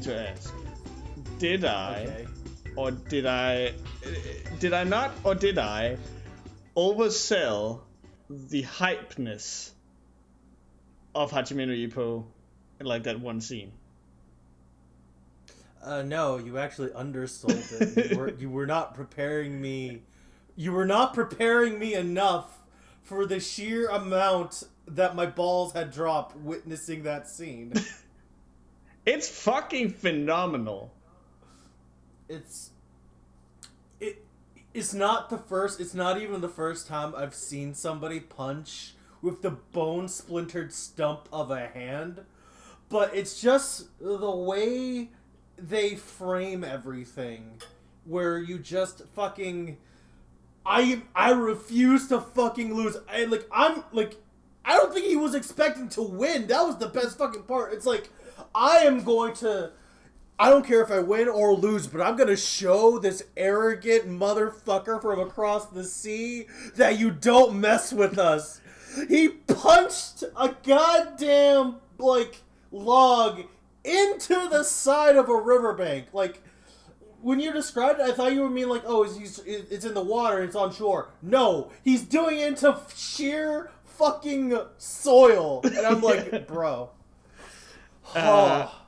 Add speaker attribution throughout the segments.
Speaker 1: need to ask. Did I,
Speaker 2: Okay.
Speaker 1: or did I not, or did I oversell the hypeness of Hajime no Ippo in like that one scene?
Speaker 2: No, you actually undersold it. You were not preparing me. You were not preparing me enough for the sheer amount that my balls had dropped witnessing that scene.
Speaker 1: It's fucking phenomenal.
Speaker 2: It's not the first. It's not even the first time I've seen somebody punch with the bone splintered stump of a hand, but it's just the way they frame everything, where you just fucking. I refuse to fucking lose. I don't think he was expecting to win. That was the best fucking part. It's like, I don't care if I win or lose, but I'm gonna show this arrogant motherfucker from across the sea that you don't mess with us. He punched a goddamn, log into the side of a riverbank. When you described it, I thought you would mean it's in the water and it's on shore. No, he's doing it into sheer fucking soil. And I'm like, bro.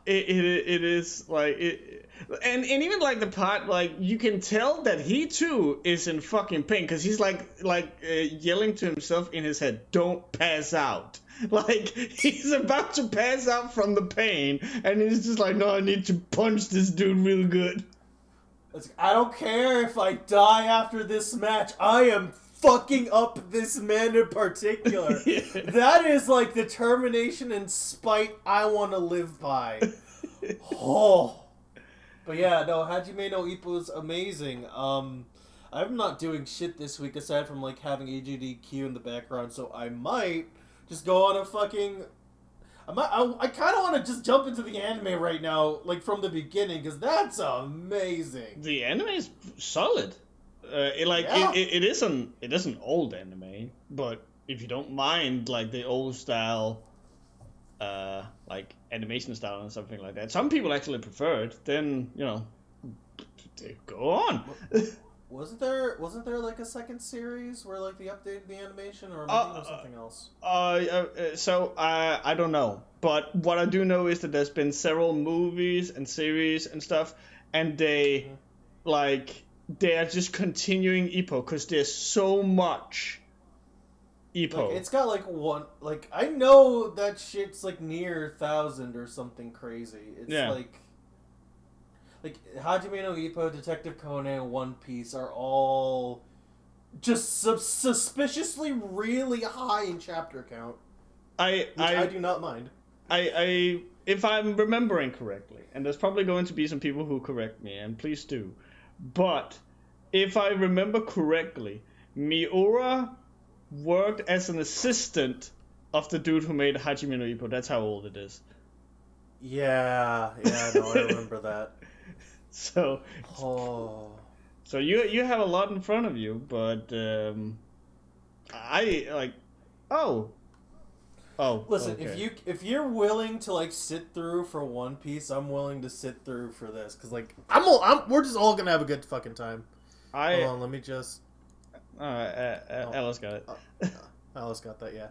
Speaker 1: It is like it, and even like the part, like, you can tell that he too is in fucking pain, because he's yelling to himself in his head, "Don't pass out." Like, he's about to pass out from the pain, and he's just like, "No, I need to punch this dude real good."
Speaker 2: I don't care if I die after this match. I am fucking up this man in particular. Yeah. That is like the determination and spite I want to live by. Oh. But yeah, no, Hajime no Ippo is amazing. I'm not doing shit this week aside from having AGDQ in the background, so I might just go on a fucking... I kind of want to just jump into the anime right now, from the beginning, because that's amazing.
Speaker 1: The anime is solid. It is an old anime, but if you don't mind the old style, animation style and something like that, some people actually prefer it. Then go on.
Speaker 2: Wasn't there a second series where they updated the animation, or maybe it was something else?
Speaker 1: I don't know, but what I do know is that there's been several movies and series and stuff, and they they are just continuing Ippo because there's so much Ippo.
Speaker 2: It's got one, I know that shit's near 1,000 or something crazy. It's Hajime no Ippo, Detective Conan, and One Piece are all just suspiciously really high in chapter count. I do not mind.
Speaker 1: If I'm remembering correctly, and there's probably going to be some people who correct me, and please do, but if I remember correctly, Miura worked as an assistant of the dude who made Hajime no Ippo. That's how old it is.
Speaker 2: Yeah, no, I remember that.
Speaker 1: So you have a lot in front of you, but
Speaker 2: Listen,
Speaker 1: okay.
Speaker 2: if you're willing to sit through for One Piece, I'm willing to sit through for this, because we're just all gonna have a good fucking time. Hold on, let me just.
Speaker 1: Alice got it.
Speaker 2: Alice got that, yeah.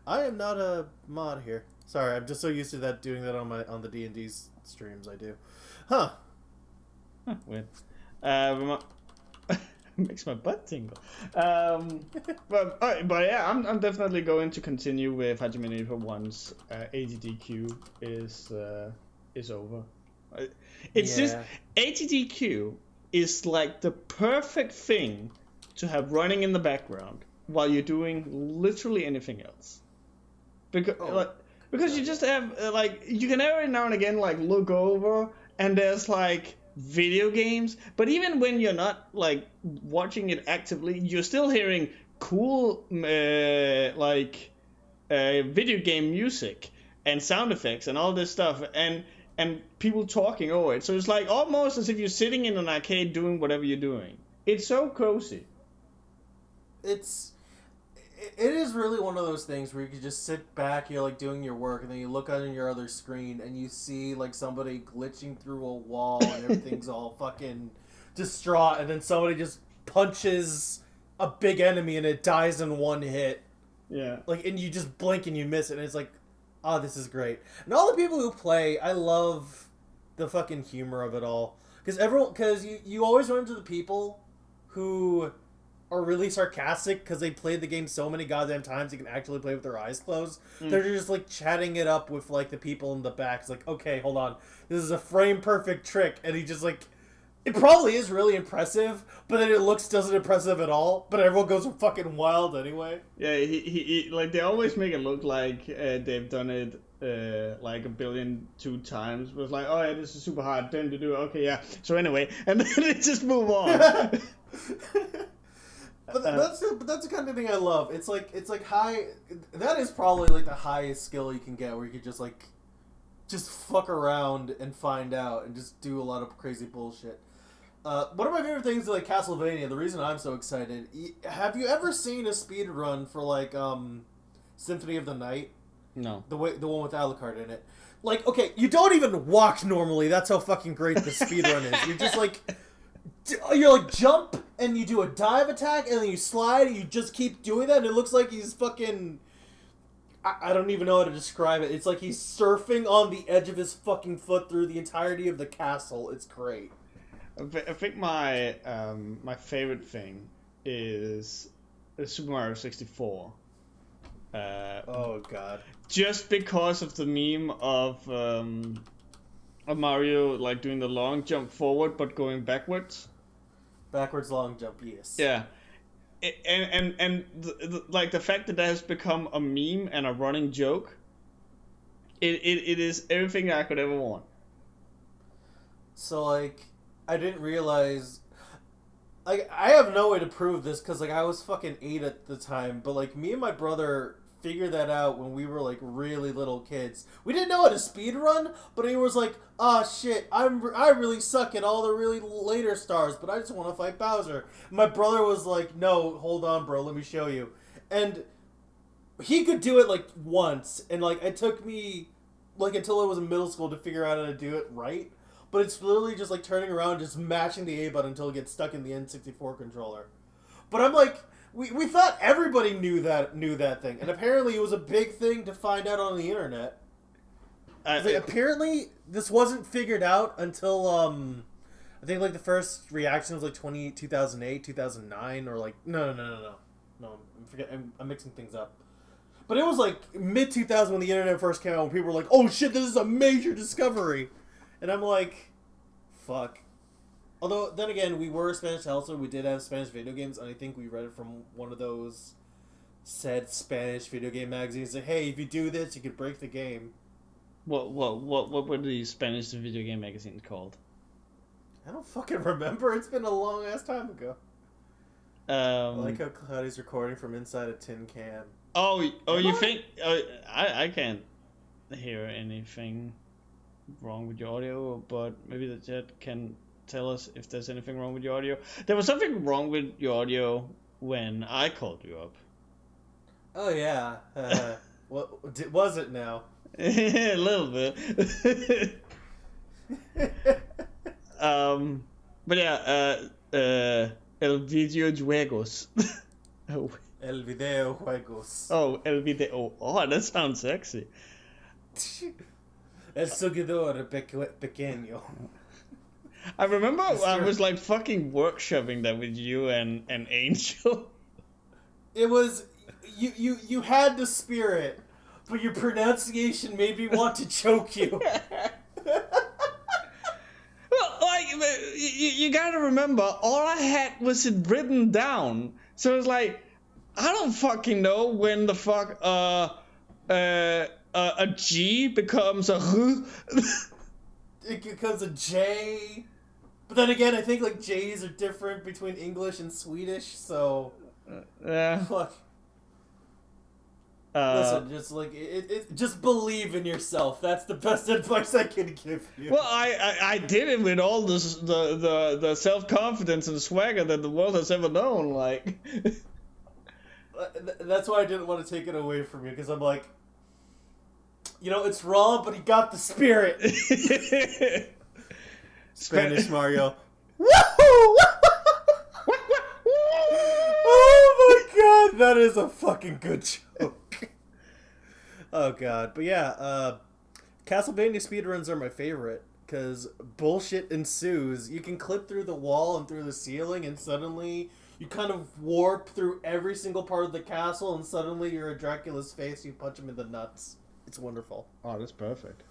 Speaker 2: I am not a mod here. Sorry, I'm just so used to doing that on the D&D streams I do. Huh.
Speaker 1: Weird. Makes my butt tingle. But yeah, I'm definitely going to continue with Hajime no Ippo once AGDQ is over. It's just AGDQ is the perfect thing to have running in the background while you're doing literally anything else. Because you just have you can every now and again look over and there's video games, but even when you're not watching it actively, you're still hearing cool video game music and sound effects and all this stuff, and people talking over it. So it's almost as if you're sitting in an arcade doing whatever you're doing. It's so cozy.
Speaker 2: It's it is really one of those things where you can just sit back, you're like doing your work, and then you look on your other screen and you see like somebody glitching through a wall and everything's all fucking distraught, and then somebody just punches a big enemy and it dies in one hit.
Speaker 1: Yeah.
Speaker 2: Like, and you just blink and you miss it, and it's like, oh, this is great. And all the people who play, I love the fucking humor of it all. Because you always run into the people who are really sarcastic because they played the game so many goddamn times they can actually play with their eyes closed. They're just like chatting it up with like the people in the back. It's like, okay, hold on, this is a frame perfect trick, and he just like, it probably is really impressive, but then it doesn't impressive at all. But everyone goes fucking wild anyway.
Speaker 1: Yeah, he like they always make it look like they've done it like 1 billion 2 times. But it's like, oh yeah, this is super hard. Then to do it. Okay, yeah. So anyway, and then they just move on.
Speaker 2: But that's the kind of thing I love. It's like high. That is probably like the highest skill you can get, where you could just fuck around and find out and just do a lot of crazy bullshit. One of my favorite things is like Castlevania. The reason I'm so excited. Have you ever seen a speed run for like Symphony of the Night?
Speaker 1: No.
Speaker 2: The one with Alucard in it. Like, okay, you don't even walk normally. That's how fucking great the speed run is. You're just like. You're like jump and you do a dive attack and then you slide and you just keep doing that and it looks like he's fucking, I don't even know how to describe it. It's like he's surfing on the edge of his fucking foot through the entirety of the castle. It's great.
Speaker 1: I think my my favorite thing is Super Mario 64.
Speaker 2: Oh god.
Speaker 1: Just because of the meme of Mario like doing the long jump forward but going backwards.
Speaker 2: Backwards long jump, yes.
Speaker 1: Yeah, and like the fact that that has become a meme and a running joke. It is everything I could ever want.
Speaker 2: So like, I didn't realize. Like, I have no way to prove this because like I was fucking 8 at the time, but like me and my brother figured that out when we were like really little kids. We didn't know how to speed run, but he was like, "Ah, shit, I really suck at all the really later stars, but I just want to fight Bowser." My brother was like, "No, hold on, bro, let me show you." And he could do it like once, and like it took me like until I was in middle school to figure out how to do it right. But it's literally just like turning around, just mashing the A button until it gets stuck in the N64 controller. But I'm like, we thought everybody knew that thing, and apparently it was a big thing to find out on the internet. Apparently this wasn't figured out until I think like the first reaction was like 2008, 2009, or like no, I'm mixing things up. But it was like mid 2000 when the internet first came out, when people were like, "Oh shit, this is a major discovery," and I'm like, fuck. Although, then again, we were Spanish also. We did have Spanish video games, and I think we read it from one of those said Spanish video game magazines. Like, hey, if you do this, you could break the game.
Speaker 1: What were the Spanish video game magazines called?
Speaker 2: I don't fucking remember. It's been a long ass time ago. I like how Cloudy's recording from inside a tin can.
Speaker 1: You think? I can't hear anything wrong with your audio, but maybe the chat can tell us if there's anything wrong with your audio. There was something wrong with your audio when I called you up.
Speaker 2: Oh yeah. What was it now?
Speaker 1: A little bit. But yeah, el video juegos. Oh.
Speaker 2: El video juegos.
Speaker 1: Oh, el video. Oh, that sounds sexy.
Speaker 2: El seguidor pequeño.
Speaker 1: I remember I was like fucking workshopping that with you and Angel.
Speaker 2: It was you had the spirit, but your pronunciation made me want to choke you.
Speaker 1: Well, like you gotta remember, all I had was it written down, so it's like I don't fucking know when the fuck a G becomes a
Speaker 2: It becomes a J. But then again, I think like J's are different between English and Swedish, so
Speaker 1: yeah.
Speaker 2: Fuck. Listen, just like just believe in yourself. That's the best advice I can give you.
Speaker 1: Well, I did it with all this the self-confidence and swagger that the world has ever known. Like,
Speaker 2: That's why I didn't want to take it away from you, because I'm like, it's wrong, but he got the spirit. Spanish Mario. Woohoo! Oh my god, that is a fucking good joke. Oh god, but yeah, Castlevania speedruns are my favorite, because bullshit ensues. You can clip through the wall and through the ceiling, and suddenly you kind of warp through every single part of the castle, and suddenly you're at Dracula's face, you punch him in the nuts. It's wonderful.
Speaker 1: Oh, that's perfect.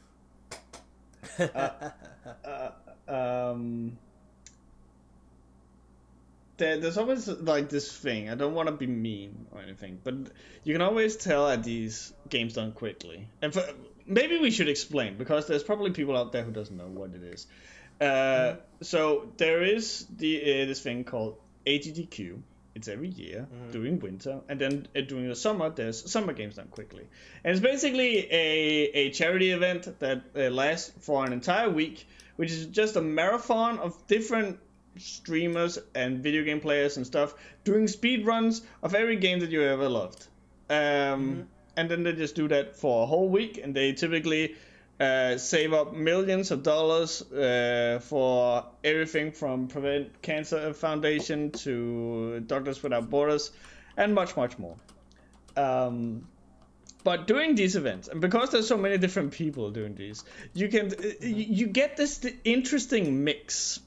Speaker 1: There's always like this thing. I don't want to be mean or anything, but you can always tell at these games done quickly. And maybe we should explain, because there's probably people out there who doesn't know what it is. So there is this thing called AGDQ. It's every year during winter, and then during the summer there's summer games done quickly. And it's basically a charity event that lasts for an entire week, which is just a marathon of different streamers and video game players and stuff doing speed runs of every game that you ever loved. And then they just do that for a whole week, and they typically save up millions of dollars for everything from Prevent Cancer Foundation to Doctors Without Borders, and much, much more. But during these events, and because there's so many different people doing these, you get this interesting mix.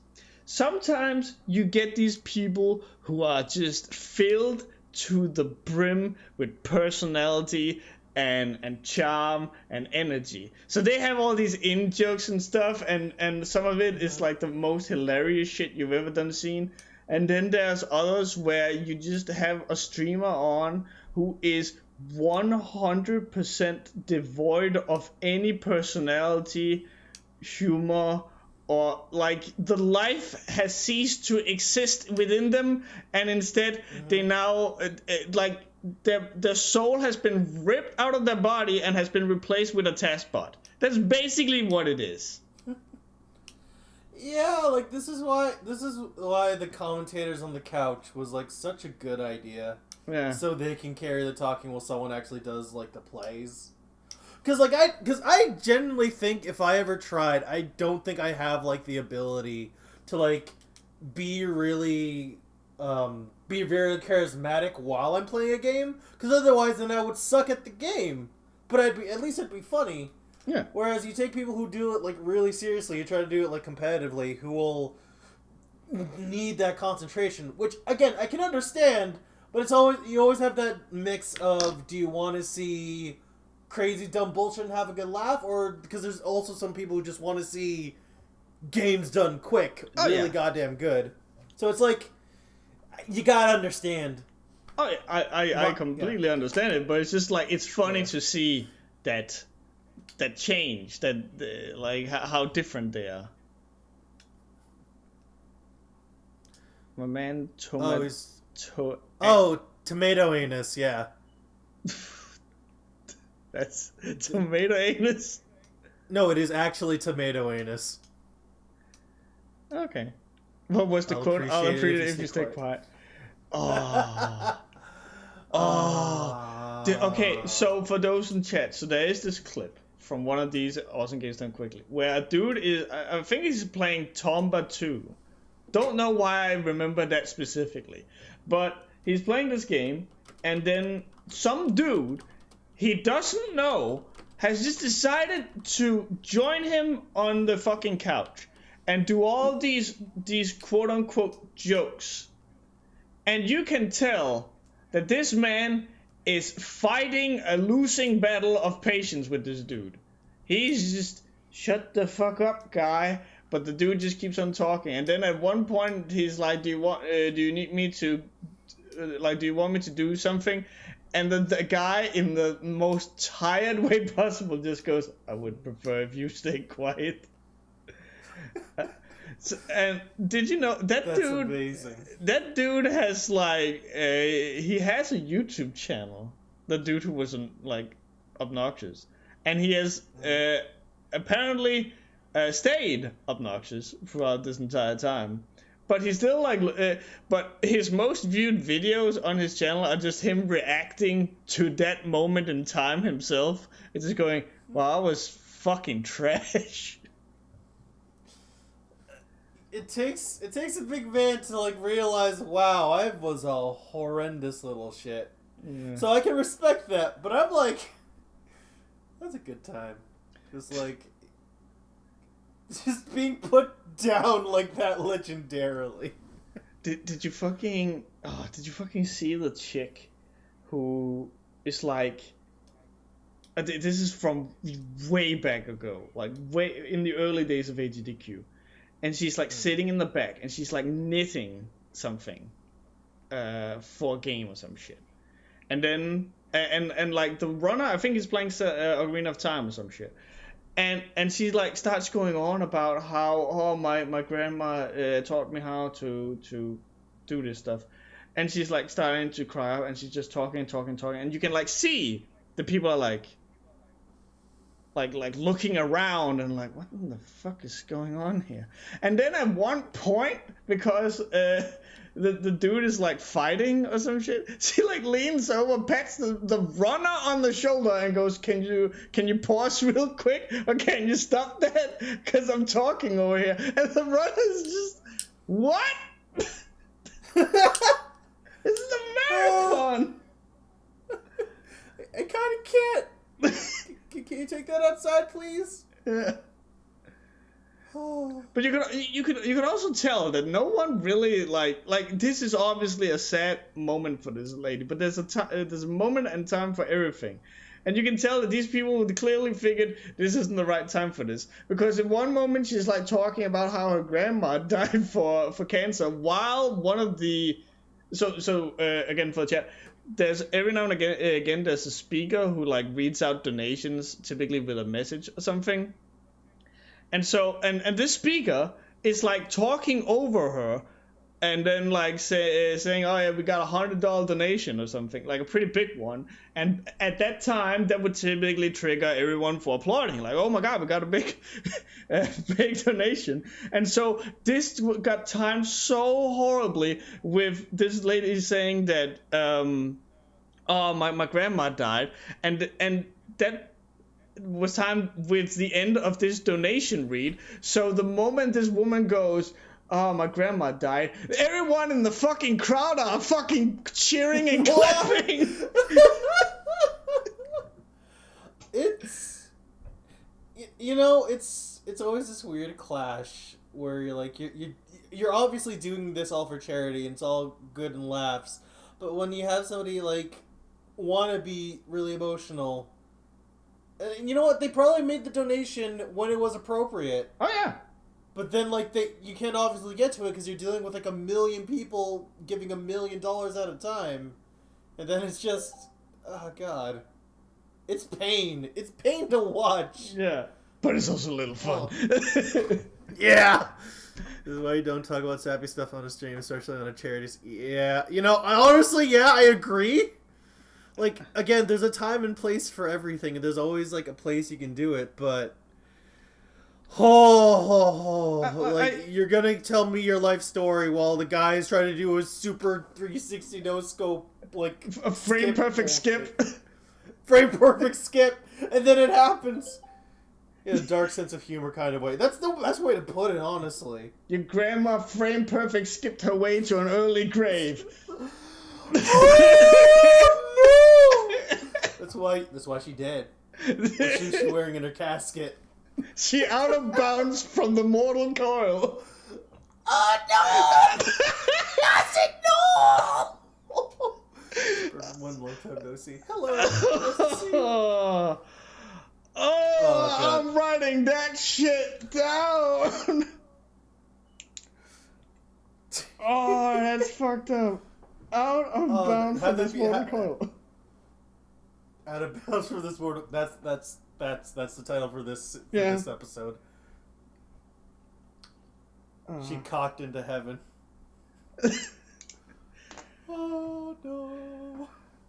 Speaker 1: Sometimes you get these people who are just filled to the brim with personality and charm and energy. So they have all these in-jokes and stuff, and some of it is like the most hilarious shit you've ever seen. And then there's others where you just have a streamer on who is 100% devoid of any personality, humor, or like the life has ceased to exist within them, and instead they now like their soul has been ripped out of their body and has been replaced with a task bot. That's basically what it is.
Speaker 2: Yeah, like this is why the commentators on the couch was like such a good idea.
Speaker 1: Yeah.
Speaker 2: So they can carry the talking while someone actually does like the plays. Because I genuinely think if I ever tried, I don't think I have like the ability to like be really be very charismatic while I'm playing a game, because otherwise then I would suck at the game. But at least it'd be funny.
Speaker 1: Yeah.
Speaker 2: Whereas you take people who do it like really seriously, you try to do it like competitively, who will need that concentration, which again I can understand, but you always have that mix of, do you want to see crazy dumb bullshit and have a good laugh, or because there's also some people who just want to see games done quick, really goddamn good. So it's like, you gotta understand.
Speaker 1: Oh, I completely understand it, but it's just like, it's funny to see that change, that like how different they are. My man
Speaker 2: Tomato Anus, yeah.
Speaker 1: That's Tomato Anus?
Speaker 2: No, it is actually Tomato Anus.
Speaker 1: Okay. What was the quote? I'll appreciate it if you stay quiet. Oh. Oh. Okay, so for those in chat, so there is this clip from one of these Awesome Games Done Quickly, where a dude is, I think he's playing Tomba 2. Don't know why I remember that specifically. But he's playing this game, and then some dude he doesn't know has just decided to join him on the fucking couch and do all these quote-unquote jokes. And you can tell that this man is fighting a losing battle of patience with this dude. He's just, shut the fuck up, guy. But the dude just keeps on talking. And then at one point, he's like, do you want me to do something? And then the guy, in the most tired way possible, just goes, I would prefer if you stay quiet. And did you know that
Speaker 2: That's
Speaker 1: dude?
Speaker 2: Amazing. That
Speaker 1: dude has like he has a YouTube channel. The dude who was like obnoxious, and he has apparently stayed obnoxious throughout this entire time. but he's still like, but his most viewed videos on his channel are just him reacting to that moment in time himself. It's just going, wow, I was fucking trash.
Speaker 2: It takes a big man to like realize, wow, I was a horrendous little shit.
Speaker 1: Yeah.
Speaker 2: So I can respect that, but I'm like, that's a good time. Just like, just being put down like that legendarily.
Speaker 1: Did you fucking see the chick who is like, this is from way back ago, like way in the early days of AGDQ. And she's like sitting in the back, and she's like knitting something, for a game or some shit. And then, and like the runner, I think he's playing Ocarina of Time or some shit. And she like starts going on about how, my grandma taught me how to do this stuff. And she's like starting to cry out, and she's just talking. And you can like see the people are like looking around and like, what in the fuck is going on here? And then at one point, because the dude is like fighting or some shit, she like leans over, pats the runner on the shoulder and goes, can you pause real quick, or can you stop that, because I'm talking over here? And the runner's just, what? This is a marathon.
Speaker 2: I kind of can't. Can you take that outside, please?
Speaker 1: Yeah. But you could also tell that no one really like this is obviously a sad moment for this lady, but there's a moment and time for everything. And you can tell that these people clearly figured this isn't the right time for this, because in one moment she's like talking about how her grandma died for cancer, while one of the again for the chat, there's every now and again there's a speaker who like reads out donations, typically with a message or something. And so and this speaker is like talking over her, and then like saying, oh yeah, we got $100 donation or something, like a pretty big one. And at that time, that would typically trigger everyone for applauding, like, oh my god, we got a big big donation. And so this got timed so horribly with this lady saying that oh, my grandma died, and that was timed with the end of this donation read. So the moment this woman goes, oh, my grandma died, everyone in the fucking crowd are fucking cheering and clapping.
Speaker 2: It's always this weird clash where you're like, you're obviously doing this all for charity and it's all good and laughs, but when you have somebody like want to be really emotional, and you know what, they probably made the donation when it was appropriate.
Speaker 1: Oh yeah.
Speaker 2: But then, like, you can't obviously get to it because you're dealing with, like, 1 million people giving $1 million at a time. And then it's just, oh, God. It's pain. It's pain to watch.
Speaker 1: Yeah. But it's also a little fun.
Speaker 2: Oh. Yeah. This is why you don't talk about sappy stuff on a stream, especially on a charity. Yeah. Honestly, I agree. Like, again, there's a time and place for everything, and there's always, like, a place you can do it, but... you're gonna tell me your life story while the guy is trying to do a super 360 no scope, like
Speaker 1: a frame perfect skip.
Speaker 2: Frame perfect skip, and then it happens in a dark sense of humor kind of way. That's the best way to put it, honestly.
Speaker 1: Your grandma frame perfect skipped her way to an early grave.
Speaker 2: Oh, no! That's why she dead. What she's wearing in her casket.
Speaker 1: She out of bounds from the mortal coil.
Speaker 2: Oh no! Classic, no! One long time no see. Hello. Nice to see you.
Speaker 1: I'm writing that shit down. Oh, that's fucked up. Out of bounds from this mortal coil.
Speaker 2: Out of bounds from this mortal. That's the title for this episode. She cocked into heaven. Oh no!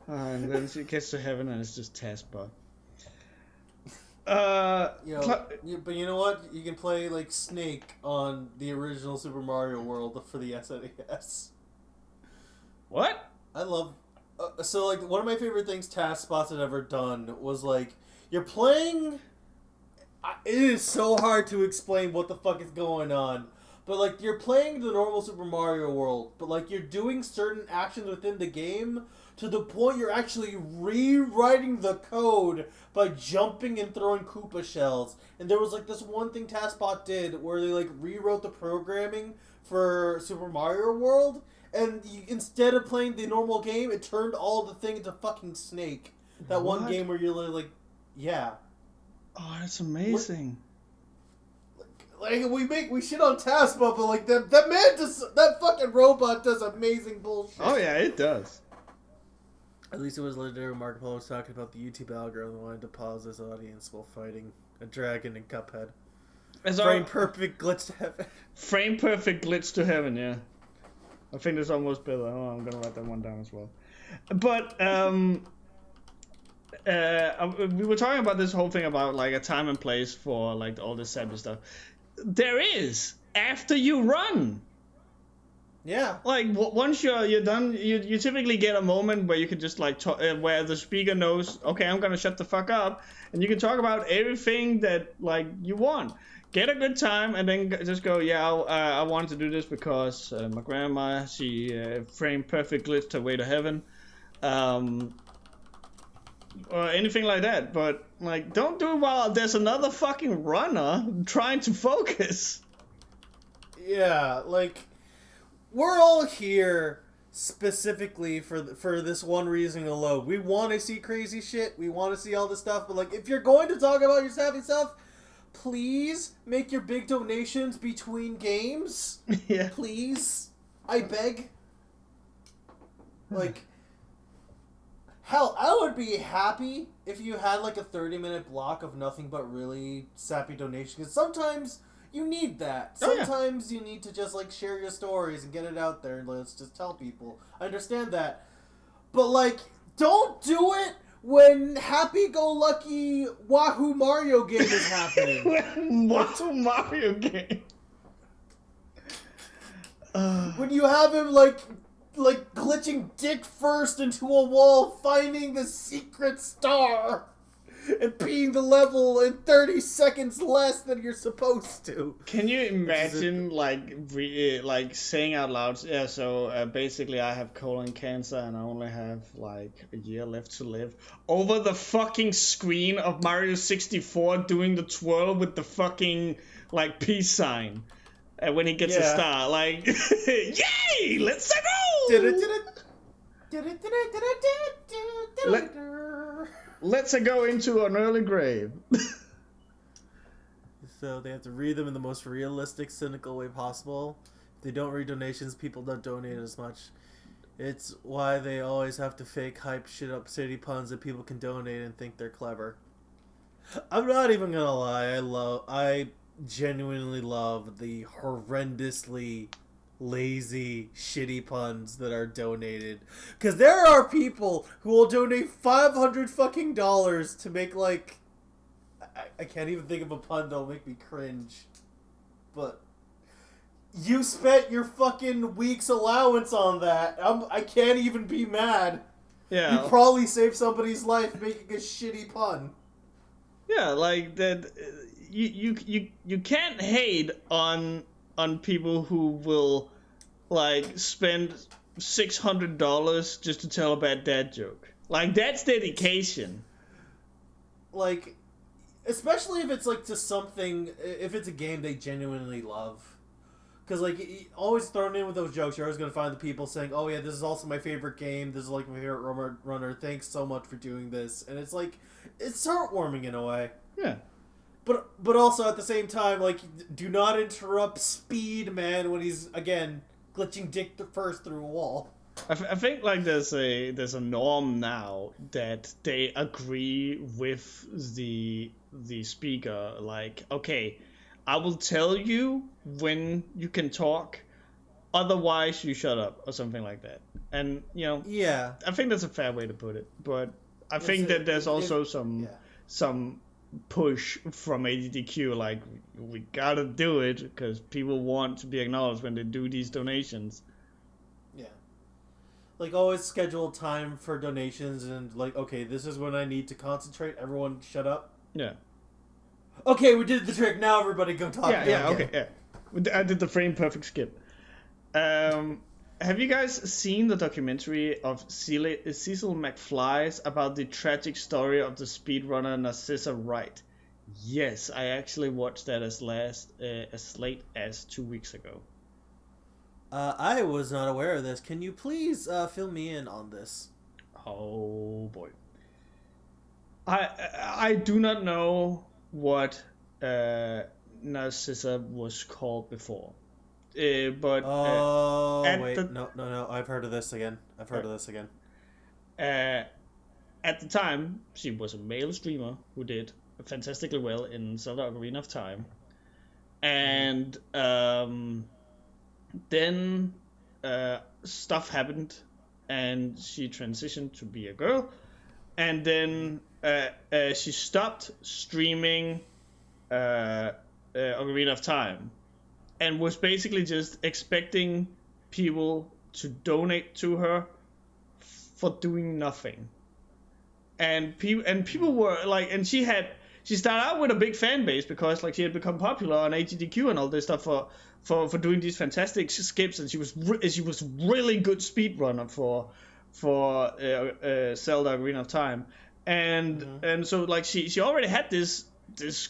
Speaker 1: And then she gets to heaven and it's just taskbar.
Speaker 2: But you know what? You can play like Snake on the original Super Mario World for the SNES.
Speaker 1: What?
Speaker 2: I love. So like one of my favorite things TaskSpots had ever done was like you're playing. It is so hard to explain what the fuck is going on. But, like, you're playing the normal Super Mario World, but, like, you're doing certain actions within the game to the point you're actually rewriting the code by jumping and throwing Koopa shells. And there was, like, this one thing TaskBot did where they, like, rewrote the programming for Super Mario World, and instead of playing the normal game, it turned all the thing into fucking Snake. That one game where you're like, yeah.
Speaker 1: Oh, that's amazing.
Speaker 2: Like we shit on TaskSpot, but like that fucking robot does amazing bullshit.
Speaker 1: Oh yeah, it does.
Speaker 2: At least it was legendary. Marco was talking about the YouTube algorithm wanted to pause his audience while fighting a dragon in Cuphead. Frameperfect glitch to heaven.
Speaker 1: Frameperfect glitch to heaven, yeah. I think it's almost better. Oh, I'm gonna write that one down as well. But we were talking about this whole thing about like a time and place for like all this sappy stuff. There is after you run.
Speaker 2: Yeah.
Speaker 1: Like once you're done, you typically get a moment where you can just like where the speaker knows, okay, I'm gonna shut the fuck up, and you can talk about everything that like you want. Get a good time, and then just go, yeah, I wanted to do this because my grandma, she Frameperfect glitched her way to heaven. Or anything like that, but like don't do it while there's another fucking runner trying to focus.
Speaker 2: Yeah, like we're all here specifically for this one reason alone. We want to see crazy shit. We want to see all this stuff, but like if you're going to talk about your sappy stuff, please make your big donations between games.
Speaker 1: Yeah.
Speaker 2: Please. I beg. Like hell, I would be happy if you had like a 30-minute block of nothing but really sappy donations. Because sometimes you need that. Sometimes you need to just like share your stories and get it out there and let's just tell people. I understand that. But like, don't do it when happy-go-lucky Wahoo Mario game is happening.
Speaker 1: Wahoo Mario game.
Speaker 2: When you have him like glitching dick first into a wall, finding the secret star, and beating the level in 30 seconds less than you're supposed to.
Speaker 1: Can you imagine like saying out loud, yeah, so basically I have colon cancer and I only have like a year left to live, over the fucking screen of Mario 64 doing the twirl with the fucking like peace sign when he gets a star, like yay, let's go. Let's go into an early grave.
Speaker 2: So they have to read them in the most realistic, cynical way possible. If they don't read donations, people don't donate as much. It's why they always have to fake hype shit up city puns that people can donate and think they're clever. I'm not even gonna lie, I genuinely love the horrendously lazy, shitty puns that are donated. Because there are people who will donate $500 fucking dollars to make, like... I can't even think of a pun that'll make me cringe. But... you spent your fucking week's allowance on that. I can't even be mad.
Speaker 1: Yeah.
Speaker 2: You probably saved somebody's life making a shitty pun.
Speaker 1: Yeah, like that... You can't hate on people who will like spend $600 just to tell a bad dad joke. Like that's dedication.
Speaker 2: Like, especially if it's like to something, if it's a game they genuinely love. Because like always thrown in with those jokes, you're always gonna find the people saying, "Oh yeah, this is also my favorite game. This is like my favorite runner. Thanks so much for doing this." And it's like it's heartwarming in a way.
Speaker 1: Yeah.
Speaker 2: But also at the same time, like, do not interrupt Speed Man when he's again glitching dick first through a wall.
Speaker 1: I think like there's a norm now that they agree with the speaker. Like, okay, I will tell you when you can talk, otherwise you shut up or something like that. And you know,
Speaker 2: yeah,
Speaker 1: I think that's a fair way to put it. But I think that there's also some push from AGDQ, like we gotta do it because people want to be acknowledged when they do these donations.
Speaker 2: Yeah. Like, always schedule time for donations and, like, okay, this is when I need to concentrate. Everyone shut up.
Speaker 1: Yeah.
Speaker 2: Okay, we did the trick. Now everybody go talk.
Speaker 1: Okay, yeah. I did the Frameperfect skip. Have you guys seen the documentary of Cecil McFly's about the tragic story of the speedrunner Narcissa Wright? Yes, I actually watched that as late as 2 weeks ago.
Speaker 2: I was not aware of this. Can you please fill me in on this?
Speaker 1: Oh boy. I do not know what Narcissa was called before. But
Speaker 2: wait, no, I've heard of this again. At
Speaker 1: the time, she was a male streamer who did fantastically well in Zelda Ocarina of Time, and then stuff happened, and she transitioned to be a girl, and then she stopped streaming Ocarina of Time. And was basically just expecting people to donate to her for doing nothing. And people were like, and she started out with a big fan base because like she had become popular on AGDQ and all this stuff for doing these fantastic skips, and she was really good speedrunner for Zelda Ocarina of Time, and so like she already had this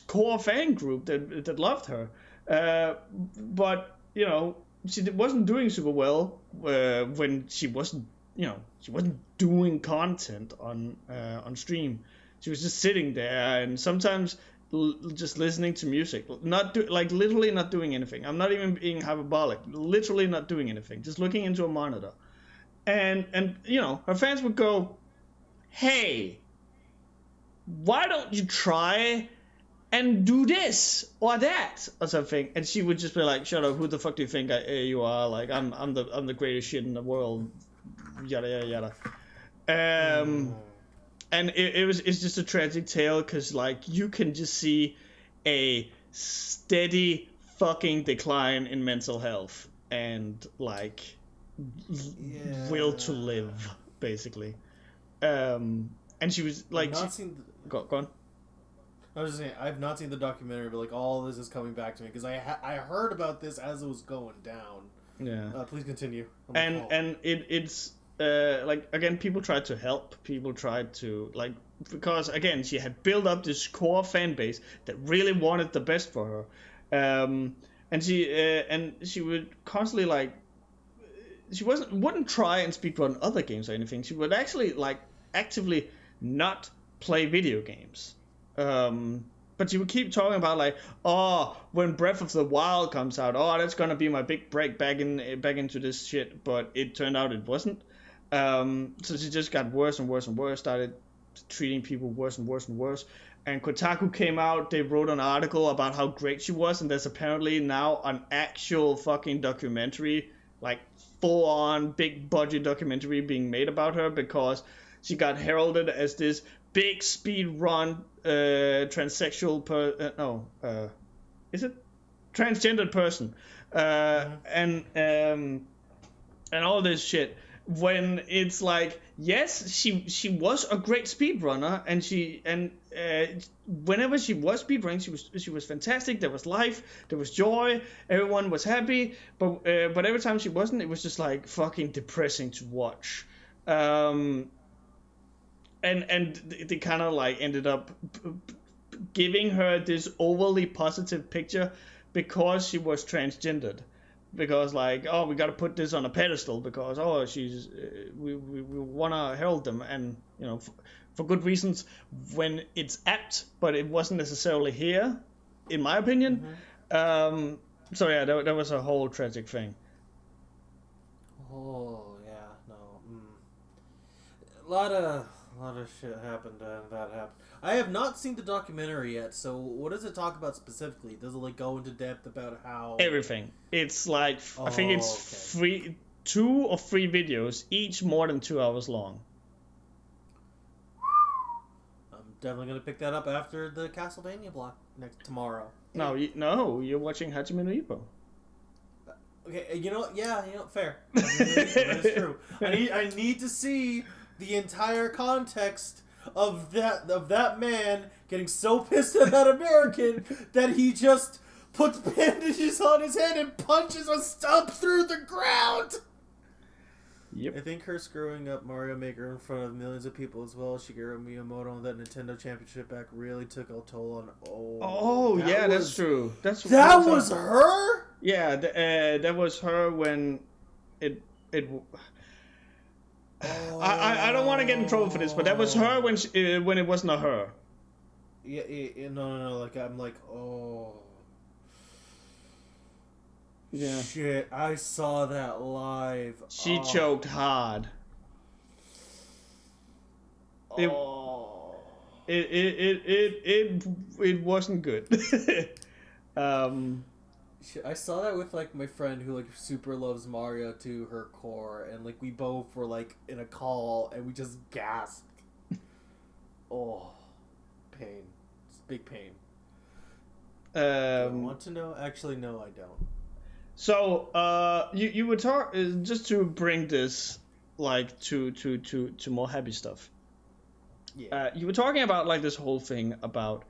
Speaker 1: core fan group that loved her. But you know, she wasn't doing super well when she wasn't doing content on stream. She was just sitting there and sometimes just listening to music, literally not doing anything. I'm not even being hyperbolic. Literally not doing anything, just looking into a monitor. And you know, her fans would go, "Hey, why don't you try and do this or that or something?" And she would just be like, "Shut up! Who the fuck do you think you are? Like, I'm the greatest shit in the world." Yada yada yada. And it's just a tragic tale because like you can just see a steady fucking decline in mental health and like will to live basically. And she was like, go on.
Speaker 2: I was just saying, I've not seen the documentary, but like all this is coming back to me because I heard about this as it was going down.
Speaker 1: Yeah.
Speaker 2: Please continue.
Speaker 1: And it's like again, people tried to help. People tried to like because again, she had built up this core fan base that really wanted the best for her. And she would constantly like she wouldn't try and speedrun other games or anything. She would actually like actively not play video games. But she would keep talking about like, oh, when Breath of the Wild comes out, oh, that's gonna be my big break back into this shit. But it turned out it wasn't. So she just got worse and worse and worse. Started treating people worse and worse and worse. And Kotaku came out. They wrote an article about how great she was, and there's apparently now an actual fucking documentary, like full-on big budget documentary being made about her because she got heralded as this big speed run transsexual is it transgendered person and all this shit, when it's like, yes, she was a great speedrunner and whenever she was speedrunning she was fantastic. There was life, there was joy, everyone was happy, but every time she wasn't, it was just like fucking depressing to watch. And they kind of like ended up giving her this overly positive picture because she was transgendered, because like, oh, we got to put this on a pedestal because she's we want to herald them, and you know, for good reasons when it's apt, but it wasn't necessarily here, in my opinion. So yeah, that was a whole tragic thing.
Speaker 2: Oh yeah, no, a lot of shit happened and that happened. I have not seen the documentary yet, so what does it talk about specifically? Does it like go into depth about how
Speaker 1: everything? It's like I think it's 2 or 3 videos, each more than 2 hours long.
Speaker 2: I'm definitely gonna pick that up after the Castlevania block tomorrow.
Speaker 1: No, you're watching Hajime no Ippo.
Speaker 2: Okay, fair. That is true. I need to see the entire context of that man getting so pissed at that American that he just puts bandages on his head and punches a stump through the ground.
Speaker 1: Yep.
Speaker 2: I think her screwing up Mario Maker in front of millions of people as well as Shigeru Miyamoto on that Nintendo Championship back really took a toll on.
Speaker 1: That's true.
Speaker 2: That was her.
Speaker 1: Yeah, that was her when it. I don't want to get in trouble for this, but that was her when it wasn't a her.
Speaker 2: Yeah, no. Like I'm like, oh.
Speaker 1: Yeah.
Speaker 2: Shit, I saw that live.
Speaker 1: She choked hard. It wasn't good.
Speaker 2: I saw that with like my friend who like super loves Mario to her core, and like we both were like in a call and we just gasped. Pain. It's big pain. Do I want to know? Actually, no, I don't.
Speaker 1: So, you were just to bring this like to more happy stuff.
Speaker 2: Yeah.
Speaker 1: You were talking about like this whole thing about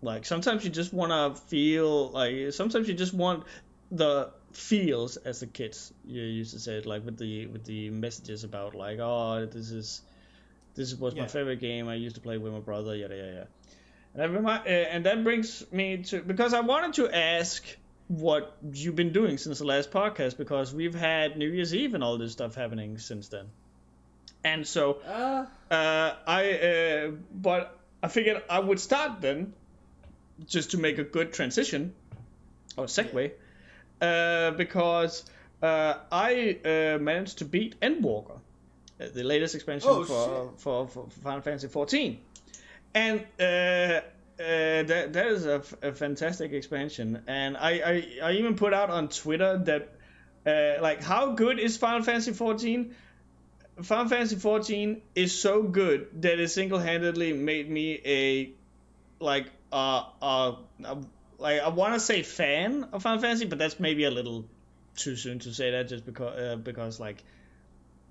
Speaker 1: like sometimes you just want to feel like sometimes you just want the feels, as the kids you used to say it, like with the messages about like, oh, this was my favorite game I used to play with my brother, yada. And that brings me to, because I wanted to ask what you've been doing since the last podcast, because we've had New Year's Eve and all this stuff happening since then. And so but I figured I would start then, just to make a good transition or segue, because I managed to beat Endwalker, the latest expansion for Final Fantasy 14, and that is a fantastic expansion. And I even put out on Twitter that like, how good is Final Fantasy 14? Final Fantasy 14 is so good that it single-handedly made me I want to say fan of Final Fantasy, but that's maybe a little too soon to say that, just because like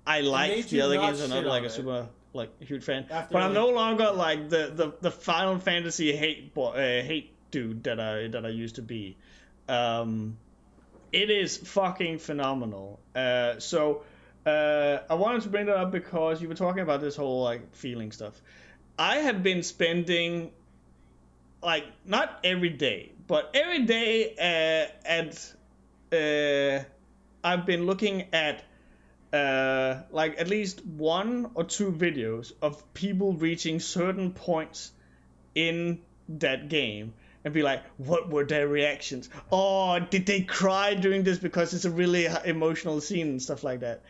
Speaker 1: I like the other games, I'm not like a super like huge fan. But I'm no longer like the Final Fantasy hate dude that I used to be. It is fucking phenomenal. So I wanted to bring that up because you were talking about this whole like feeling stuff. I have been spending, like, not every day, but every day I've been looking at like at least 1 or 2 videos of people reaching certain points in that game and be like, what were their reactions? Oh, did they cry during this because it's a really emotional scene and stuff like that?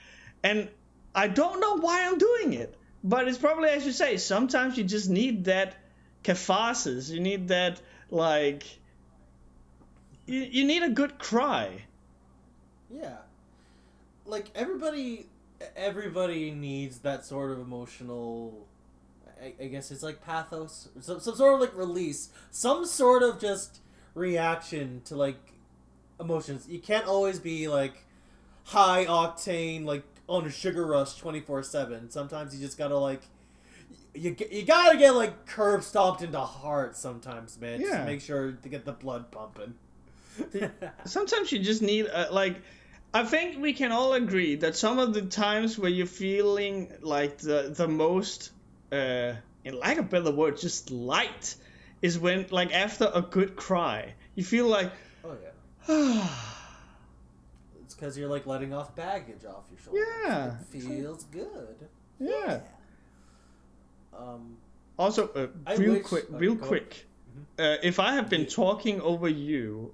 Speaker 1: And I don't know why I'm doing it, but it's probably, as you say, sometimes you just need that catharsis. You need that, like, you need a good cry.
Speaker 2: Yeah. Like, everybody needs that sort of emotional, I guess it's like pathos, some sort of like release, some sort of just reaction to like emotions. You can't always be like high octane, like on a sugar rush 24/7. Sometimes you just gotta like, you gotta get like curb stomped into heart sometimes, man. Just to make sure to get the blood pumping.
Speaker 1: Sometimes you just need like, I think we can all agree that some of the times where you're feeling like the most, in lack of a better word, just light, is when, like, after a good cry, you feel like,
Speaker 2: oh yeah. It's because you're like letting off baggage off your shoulders.
Speaker 1: Yeah.
Speaker 2: It feels good.
Speaker 1: Yeah. Also, real quick. If I have been talking over you,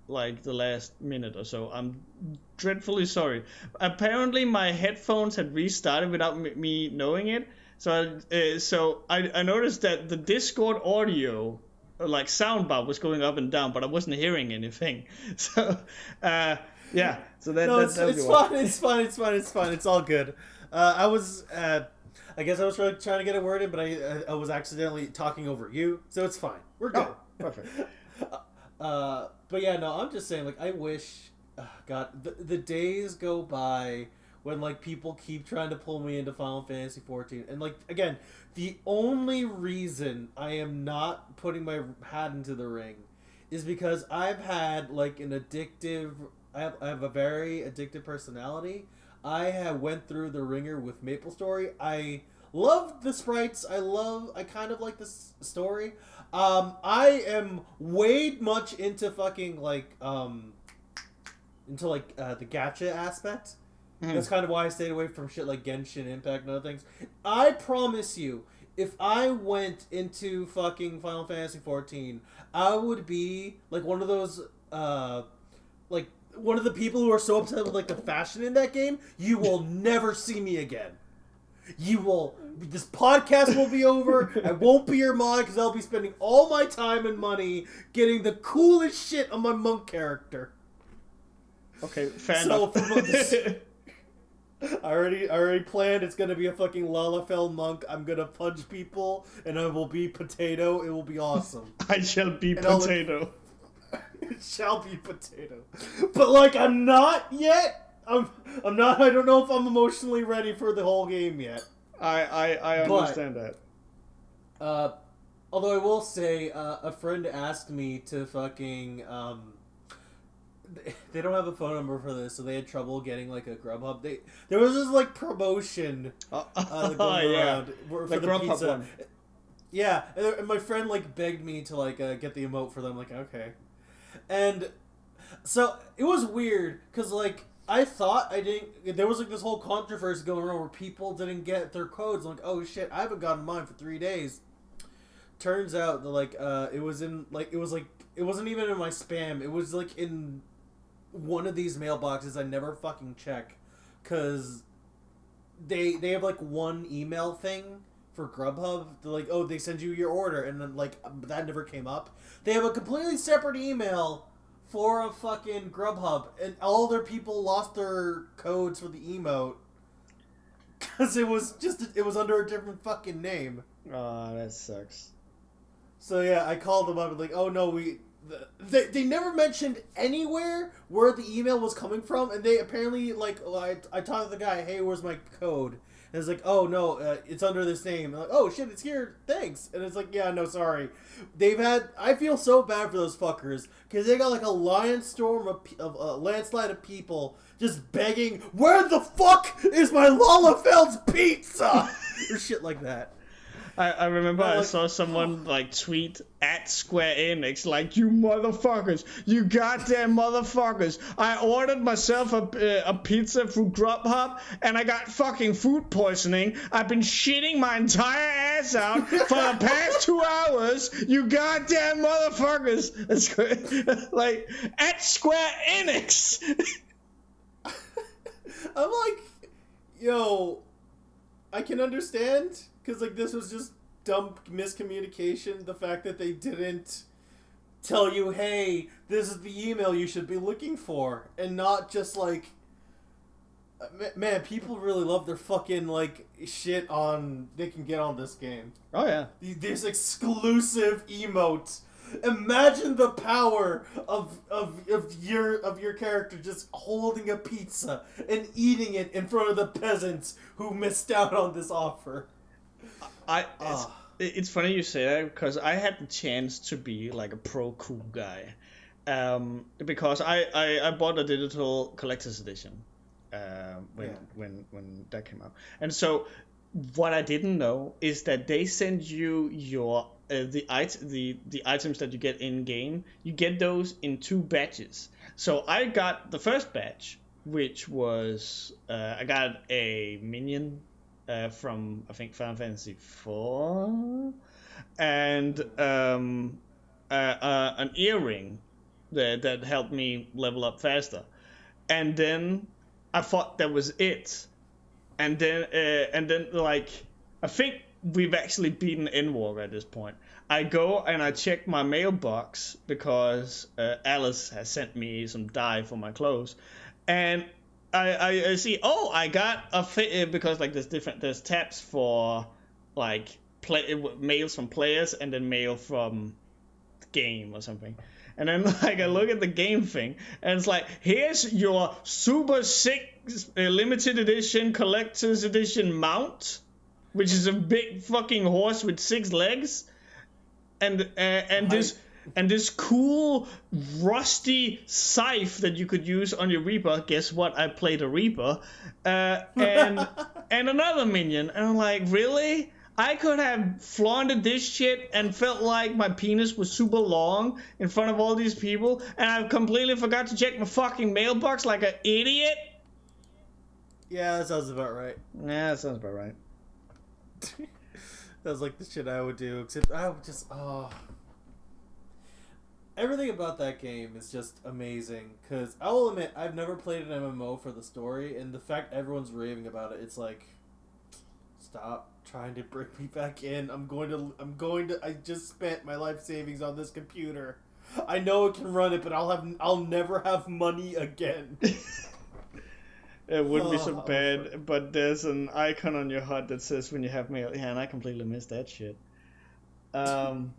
Speaker 1: like the last minute or so, I'm dreadfully sorry. Apparently, my headphones had restarted without me knowing it. So I noticed that the Discord audio, like soundbar, was going up and down, but I wasn't hearing anything. So, yeah. So that.
Speaker 2: No, it's fine. It's fine. It's all good. I was I guess I was trying to get a word in, but I was accidentally talking over you, so it's fine. We're good.
Speaker 1: Oh, perfect.
Speaker 2: But yeah, no, I'm just saying, like, I wish, God, the days go by when, like, people keep trying to pull me into Final Fantasy 14. And, like, again, the only reason I am not putting my hat into the ring is because I've had, like, I have a very addictive personality. I went through the ringer with MapleStory. I love the sprites. I kind of like this story. I am way much into fucking, like, the gacha aspect. That's kind of why I stayed away from shit like Genshin Impact and other things. I promise you, if I went into fucking Final Fantasy 14, I would be like one of those, like one of the people who are so upset with like the fashion in that game. You will never see me again. This podcast will be over. I won't be your mod because I'll be spending all my time and money getting the coolest shit on my monk character.
Speaker 1: Okay, fair enough.
Speaker 2: I already planned. It's gonna be a fucking Lalafell monk. I'm gonna punch people, and I will be Potato. It will be awesome.
Speaker 1: I shall be Potato.
Speaker 2: It shall be Potato. But like, I'm not yet. I'm not. I don't know if I'm emotionally ready for the whole game yet.
Speaker 1: I understand that.
Speaker 2: Although I will say, a friend asked me to fucking they don't have a phone number for this, so they had trouble getting like a Grubhub. There was this like promotion going around for the
Speaker 1: Grubhub
Speaker 2: pizza.
Speaker 1: one.
Speaker 2: Yeah, and my friend like begged me to like get the emote for them. Like, okay, and so it was weird because like I thought I didn't. There was like this whole controversy going on where people didn't get their codes. I'm like, oh shit, I haven't gotten mine for 3 days. Turns out that like it wasn't even in my spam. It was like in one of these mailboxes I never fucking check, cause they have like one email thing for Grubhub. They're like, oh, they send you your order, and then like that never came up. They have a completely separate email for a fucking Grubhub, and all their people lost their codes for the emote because it was under a different fucking name.
Speaker 1: Oh, that sucks.
Speaker 2: So yeah, I called them up and like, oh no, they never mentioned anywhere where the email was coming from, and they apparently like I talked to the guy, hey, where's my code? And it's like, oh no, it's under this name. And like, oh shit, it's here, thanks. And it's like, yeah, no, sorry. I feel so bad for those fuckers because they got like a landslide of people just begging, where the fuck is my Lalafeld's pizza? Or shit like that.
Speaker 1: I remember I saw someone like tweet at Square Enix like, you motherfuckers, you goddamn motherfuckers, I ordered myself a pizza through Grubhub and I got fucking food poisoning. I've been shitting my entire ass out for the past 2 hours, you goddamn motherfuckers. It's like at Square Enix.
Speaker 2: I'm like, yo, I can understand. Because, like, this was just dumb miscommunication. The fact that they didn't tell you, hey, this is the email you should be looking for. And not just, like... Man, people really love their fucking, like, shit on... They can get on this game.
Speaker 1: Oh, yeah.
Speaker 2: This exclusive emote. Imagine the power of your character just holding a pizza and eating it in front of the peasants who missed out on this offer.
Speaker 1: It's funny you say that because I had the chance to be like a pro cool guy, because I bought a digital collector's edition when that came out, and so what I didn't know is that they send you your the items that you get in game. You get those in 2 batches. So I got the first batch, which was I got a minion. From I think Final Fantasy IV, and an earring that helped me level up faster, and then I thought that was it, and then like I think we've actually beaten Endwalker at this point. I go and I check my mailbox because Alice has sent me some dye for my clothes, and I see. Oh, I got because like there's tabs for like mails from players and then mail from the game or something. And then like I look at the game thing and it's like, here's your super sick limited edition collector's edition mount, which is a big fucking horse with 6 legs, and this cool rusty scythe that you could use on your Reaper. Guess what? I played a Reaper. And another minion. And I'm like, really? I could have flaunted this shit and felt like my penis was super long in front of all these people, and I completely forgot to check my fucking mailbox like an idiot?
Speaker 2: Yeah, that sounds about right.
Speaker 1: Yeah, that sounds about right.
Speaker 2: That's like the shit I would do, except I would just, everything about that game is just amazing, because I will admit, I've never played an MMO for the story, and the fact everyone's raving about it, it's like, stop trying to bring me back in. I just spent my life savings on this computer. I know it can run it, but I'll never have money again.
Speaker 1: It would be so bad, but there's an icon on your HUD that says when you have mail. Yeah, and I completely missed that shit.
Speaker 2: You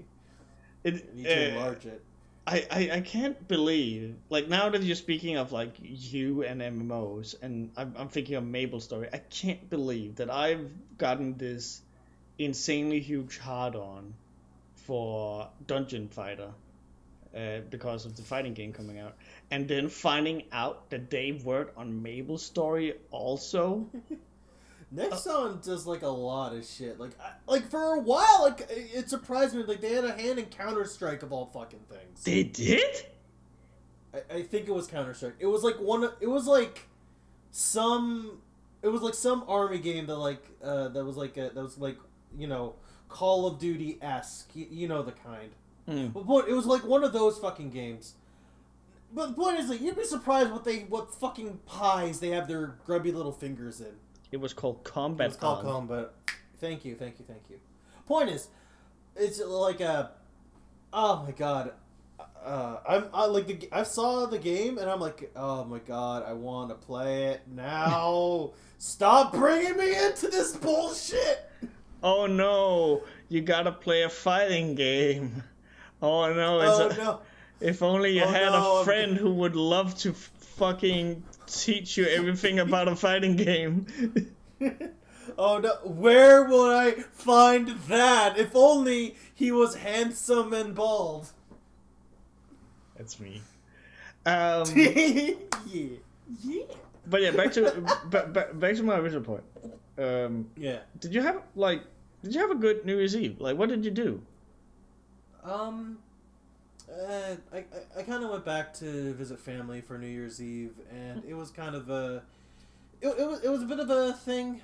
Speaker 2: need to enlarge it.
Speaker 1: I can't believe, like, now that you're speaking of like you and MMOs, and I'm thinking of Mabel's story, I can't believe that I've gotten this insanely huge hard-on for Dungeon Fighter because of the fighting game coming out, and then finding out that they worked on Mabel's story also.
Speaker 2: Nexon does like a lot of shit. Like for a while, like it surprised me. Like they had a hand in Counter-Strike of all fucking things.
Speaker 1: They did?
Speaker 2: I think it was Counter-Strike. It was like It was like some army game that was like you know, Call of Duty-esque. You know the kind. But it was like one of those fucking games. But the point is, like, you'd be surprised what fucking pies they have their grubby little fingers in.
Speaker 1: It was called Combat.
Speaker 2: It's called Combat. Thank you. Point is, it's like oh my god, I saw the game and I'm like, oh my god, I want to play it now. Stop bringing me into this bullshit.
Speaker 1: Oh no, you gotta play a fighting game. Oh no,
Speaker 2: no.
Speaker 1: If only you had a friend who would love to fucking teach you everything about a fighting game.
Speaker 2: Oh no, where would I find that? If only he was handsome and bald.
Speaker 1: That's me.
Speaker 2: Yeah.
Speaker 1: But yeah, back to my original point.
Speaker 2: Yeah.
Speaker 1: Did you have a good New Year's Eve? Like, what did you do?
Speaker 2: I kind of went back to visit family for New Year's Eve, and it was kind of it was a bit of a thing.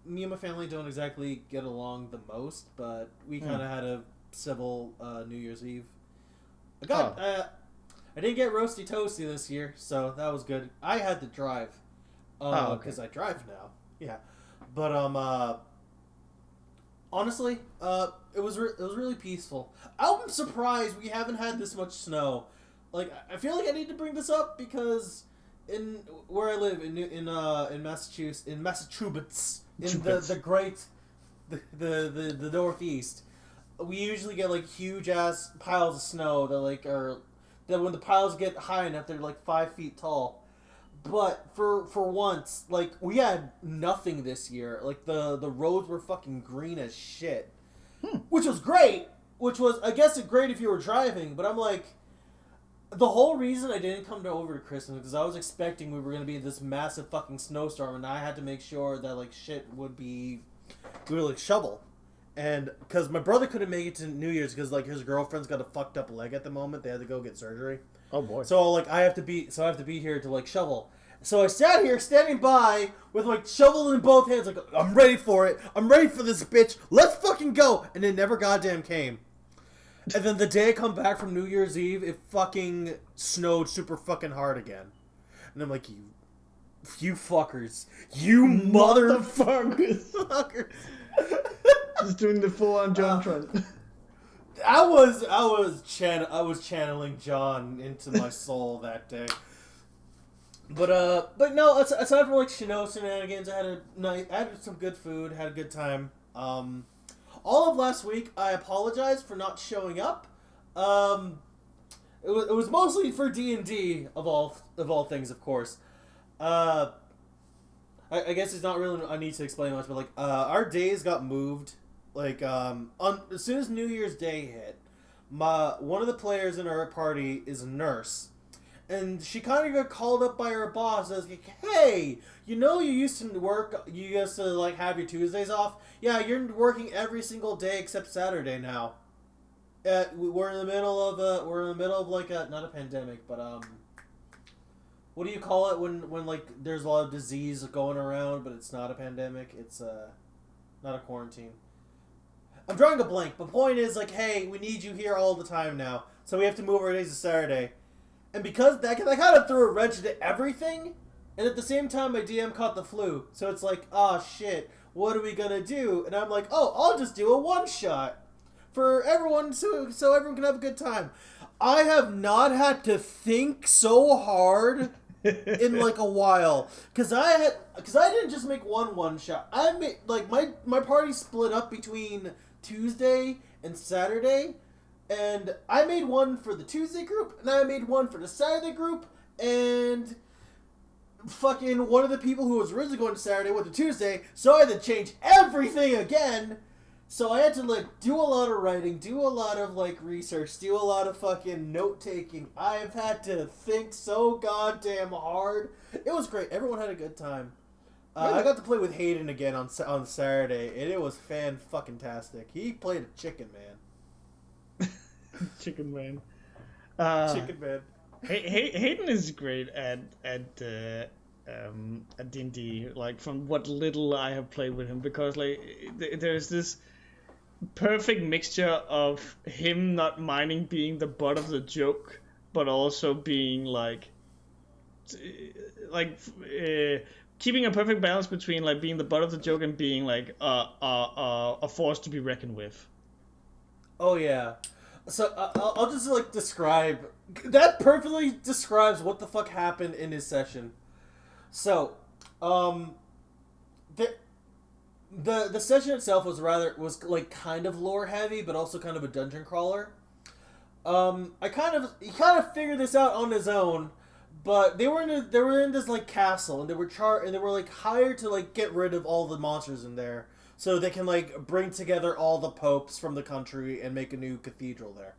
Speaker 2: Me and my family don't exactly get along the most, but we kind of had a civil New Year's Eve. I didn't get roasty toasty this year, so that was good. I had to drive because I drive now. Yeah, but honestly, it was really peaceful. I'm surprised we haven't had this much snow. Like, I feel like I need to bring this up because in where I live in Massachusetts, the Northeast, we usually get like huge ass piles of snow that when the piles get high enough, they're like 5 feet tall. But for once, like, we had nothing this year. Like, the roads were fucking green as shit. Which was great. Which was, I guess, great if you were driving. But I'm like, the whole reason I didn't come over to Christmas because I was expecting we were going to be in this massive fucking snowstorm. And I had to make sure that, like, shit would be... We would, like, shovel. And because my brother couldn't make it to New Year's because, like, his girlfriend's got a fucked up leg at the moment. They had to go get surgery.
Speaker 1: Oh boy.
Speaker 2: So like I have to be here to like shovel. So I sat here standing by with like shovel in both hands, like I'm ready for it. I'm ready for this bitch. Let's fucking go. And it never goddamn came. And then the day I come back from New Year's Eve, it fucking snowed super fucking hard again. And I'm like, you fuckers. You motherfuckers.
Speaker 1: Just doing the full on John Trent.
Speaker 2: I was channeling John into my soul that day. But no. Aside from like shenanigans, I had some good food, had a good time. All of last week, I apologize for not showing up. It was mostly for D&D of all things, of course. I guess it's not really I need to explain much, but like our days got moved. Like as soon as New Year's Day hit, one of the players in our party is a nurse, and she kind of got called up by her boss as like, hey, you used to like have your Tuesdays off. Yeah, you're working every single day except Saturday now. We're in the middle of like not a pandemic, but what do you call it when like there's a lot of disease going around, but it's not a pandemic? It's not a quarantine. I'm drawing a blank. But point is like, hey, we need you here all the time now, so we have to move our days to Saturday, and because that kind of threw a wrench into everything, and at the same time my DM caught the flu, so it's like, oh shit, what are we gonna do? And I'm like, oh, I'll just do a one shot for everyone, so everyone can have a good time. I have not had to think so hard in like a while, because I didn't just make one shot. I made like my party split up between Tuesday and Saturday, and I made one for the Tuesday group, and I made one for the Saturday group, and fucking one of the people who was originally going to Saturday went to Tuesday, so I had to change everything again. So I had to like do a lot of writing, do a lot of like research, do a lot of fucking note taking. I've had to think so goddamn hard. It was great. Everyone had a good time. I got to play with Hayden again on Saturday, and it was fan-fucking-tastic. He played a chicken man.
Speaker 1: Chicken man.
Speaker 2: Chicken man.
Speaker 1: Hayden is great at D&D. Like from what little I have played with him, because like there's this perfect mixture of him not minding being the butt of the joke, but also being like keeping a perfect balance between like being the butt of the joke and being like a force to be reckoned with.
Speaker 2: Oh yeah. So I'll just like describe that perfectly describes what the fuck happened in his session. So, the session itself was like kind of lore heavy, but also kind of a dungeon crawler. He kind of figured this out on his own, but they were in this like castle, and they were like hired to like get rid of all the monsters in there, so they can like bring together all the popes from the country and make a new cathedral there.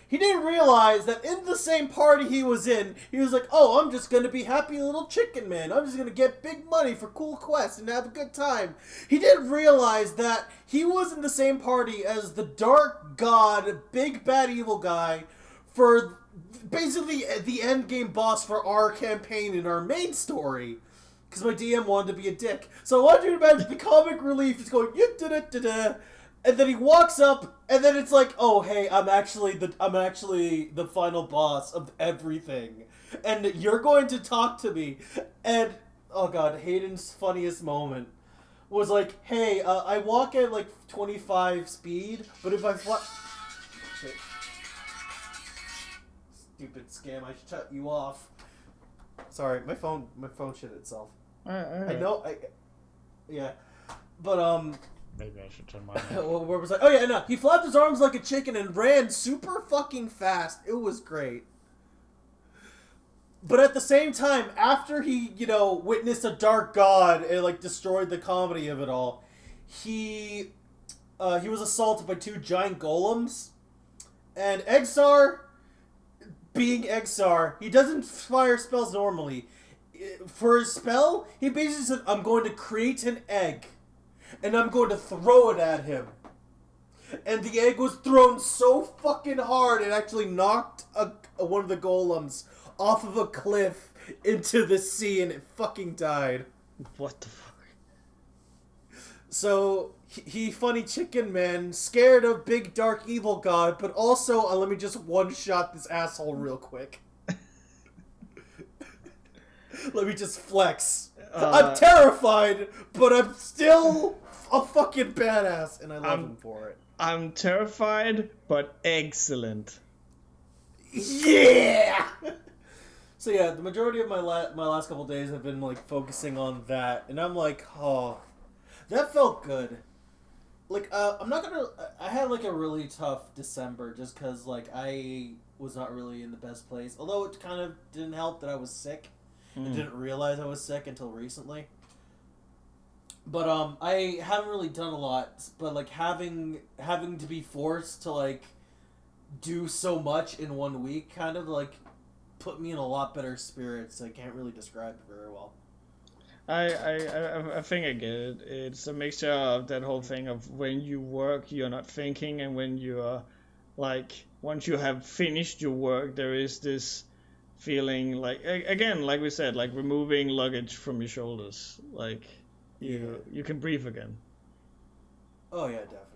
Speaker 2: He didn't realize that in the same party he was in, he was like, oh, I'm just going to be happy little chicken man. I'm just going to get big money for cool quests and have a good time. He didn't realize that he was in the same party as the dark god, big bad evil guy for basically the end game boss for our campaign in our main story. Because my DM wanted to be a dick. So I want you to imagine the comic relief is going, da-da-da-da. And then he walks up, and then it's like, oh, hey, I'm actually the final boss of everything, and you're going to talk to me. And oh god, Hayden's funniest moment was like, hey, I walk at like 25 speed, but if I fly, shit. Stupid scam! I should shut you off. Sorry, my phone shit itself. I know, yeah, but
Speaker 1: Maybe I should turn mine on.
Speaker 2: well, where was I? Oh yeah, no. He flapped his arms like a chicken and ran super fucking fast. It was great. But at the same time, after he, witnessed a dark god and like destroyed the comedy of it all, he was assaulted by two giant golems, and Exar, being Exar, he doesn't fire spells normally. For his spell, he basically said, "I'm going to create an egg, and I'm going to throw it at him." And the egg was thrown so fucking hard, it actually knocked one of the golems off of a cliff into the sea, and it fucking died.
Speaker 1: What the fuck?
Speaker 2: So, he funny chicken man, scared of big dark evil god, but also, let me just one-shot this asshole real quick. Let me just flex. I'm terrified, but I'm still a fucking badass, and I love him for it.
Speaker 1: I'm terrified, but excellent.
Speaker 2: Yeah! So yeah, the majority of my last couple days have been like focusing on that, and I'm like, oh, that felt good. Like, I'm not gonna. I had like a really tough December just because like I was not really in the best place. Although it kind of didn't help that I was sick. I didn't realize I was sick until recently. But I haven't really done a lot. But like having to be forced to like do so much in 1 week kind of like put me in a lot better spirits. I can't really describe it very well.
Speaker 1: I think I get it. It's a mixture of that whole thing of when you work, you're not thinking, and when you're like, once you have finished your work, there is this feeling like, again, like we said, like removing luggage from your shoulders. Like, you can breathe again.
Speaker 2: Oh yeah, definitely.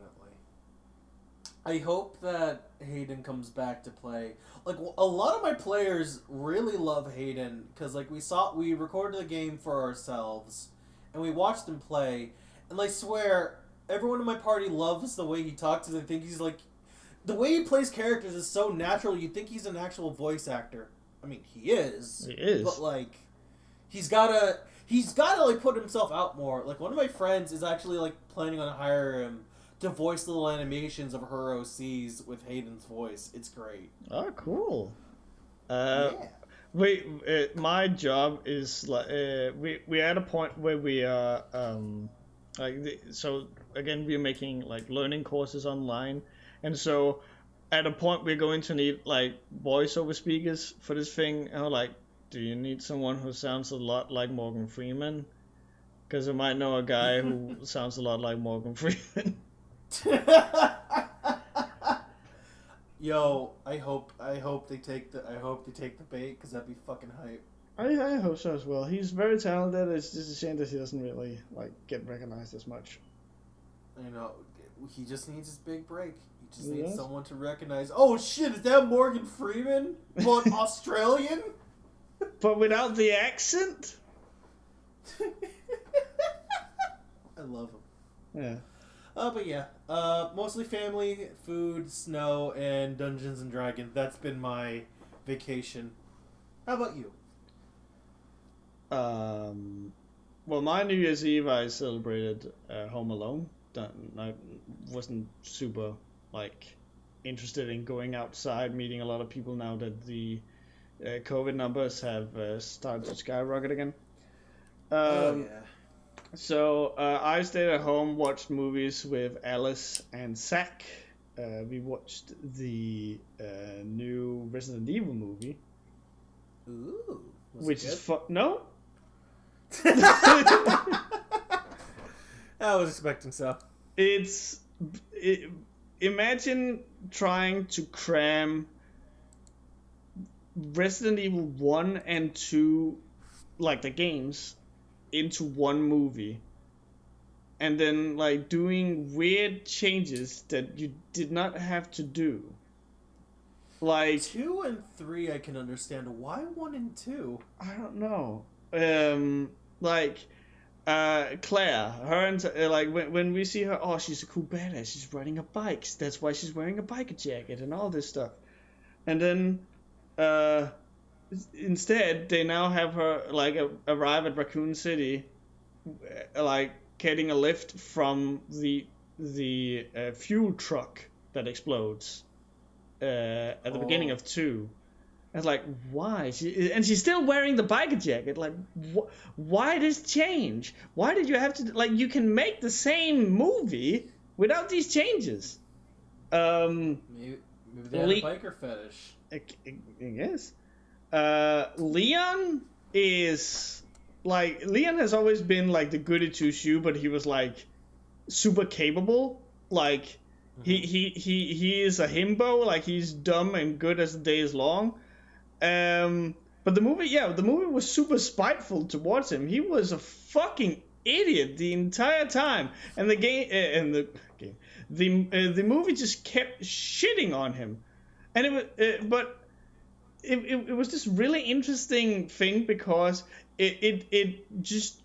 Speaker 2: I hope that Hayden comes back to play. Like, a lot of my players really love Hayden because, like, we recorded the game for ourselves, and we watched him play, and I swear, everyone in my party loves the way he talks. They think he's like, the way he plays characters is so natural. You think he's an actual voice actor. I mean, he is.
Speaker 1: He is.
Speaker 2: But like, he's gotta like put himself out more. Like, one of my friends is actually like planning on hiring him to voice little animations of her OCs with Hayden's voice. It's great.
Speaker 1: Oh, cool.
Speaker 2: Yeah.
Speaker 1: My job is like we're at a point where we are so again we're making like learning courses online, and so at a point we're going to need like voiceover speakers for this thing. And I'm like, do you need someone who sounds a lot like Morgan Freeman? Because I might know a guy who sounds a lot like Morgan Freeman.
Speaker 2: Yo, I hope they take the bait because that'd be fucking hype.
Speaker 1: I hope so as well. He's very talented. It's just a shame that he doesn't really like get recognized as much.
Speaker 2: You know, he just needs his big break. He just needs someone to recognize. Oh shit! Is that Morgan Freeman? Well, Australian,
Speaker 1: but without the accent.
Speaker 2: I love him.
Speaker 1: Yeah.
Speaker 2: But yeah, mostly family, food, snow, and Dungeons and Dragons. That's been my vacation. How about you?
Speaker 1: Well, my New Year's Eve I celebrated home alone. I wasn't super like interested in going outside, meeting a lot of people now that the COVID numbers have started to skyrocket again.
Speaker 2: Oh yeah.
Speaker 1: So I stayed at home, watched movies with Alice and Zach. We watched the new Resident Evil movie.
Speaker 2: Ooh.
Speaker 1: Which is no?
Speaker 2: I was expecting so.
Speaker 1: Imagine trying to cram Resident Evil 1 and 2, like the games, into one movie, and then like doing weird changes that you did not have to do. Like
Speaker 2: 2 and 3 I can understand. Why 1 and 2?
Speaker 1: I don't know. Claire, her and like when we see her, oh, she's a cool badass. She's riding a bike. That's why she's wearing a biker jacket and all this stuff. And then instead, they now have her like arrive at Raccoon City, like getting a lift from the fuel truck that explodes at the beginning of 2. And it's like, why? She's still wearing the biker jacket. Like, why this change? Why did you have to like? You can make the same movie without these changes.
Speaker 2: Maybe they have a biker fetish.
Speaker 1: I guess. Leon has always been like the goody two shoe, but he was like super capable. Like he is a himbo. Like he's dumb and good as the day is long. But the movie was super spiteful towards him. He was a fucking idiot the entire time, and the movie just kept shitting on him, and it was this really interesting thing because it just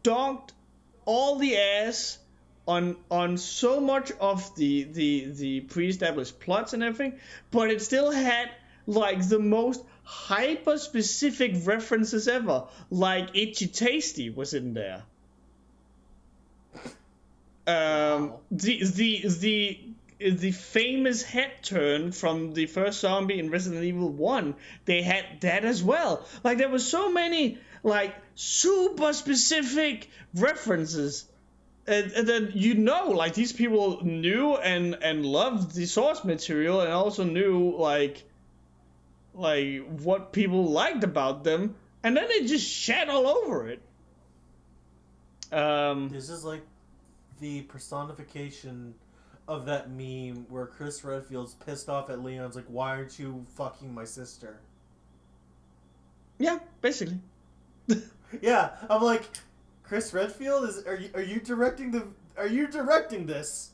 Speaker 1: dogged all the ass on so much of the pre-established plots and everything, but it still had like the most hyper specific references ever, like Itchy Tasty was in there.
Speaker 2: Wow.
Speaker 1: The famous head turn from the first zombie in Resident Evil 1, they had that as well. Like, there were so many, like, super specific references that, you know, like, these people knew and loved the source material, and also knew, like what people liked about them, and then they just shat all over it.
Speaker 2: This is like the personification of that meme where Chris Redfield's pissed off at Leon's like, why aren't you fucking my sister?
Speaker 1: Yeah, basically.
Speaker 2: Yeah, I'm like, Chris Redfield, are you directing this?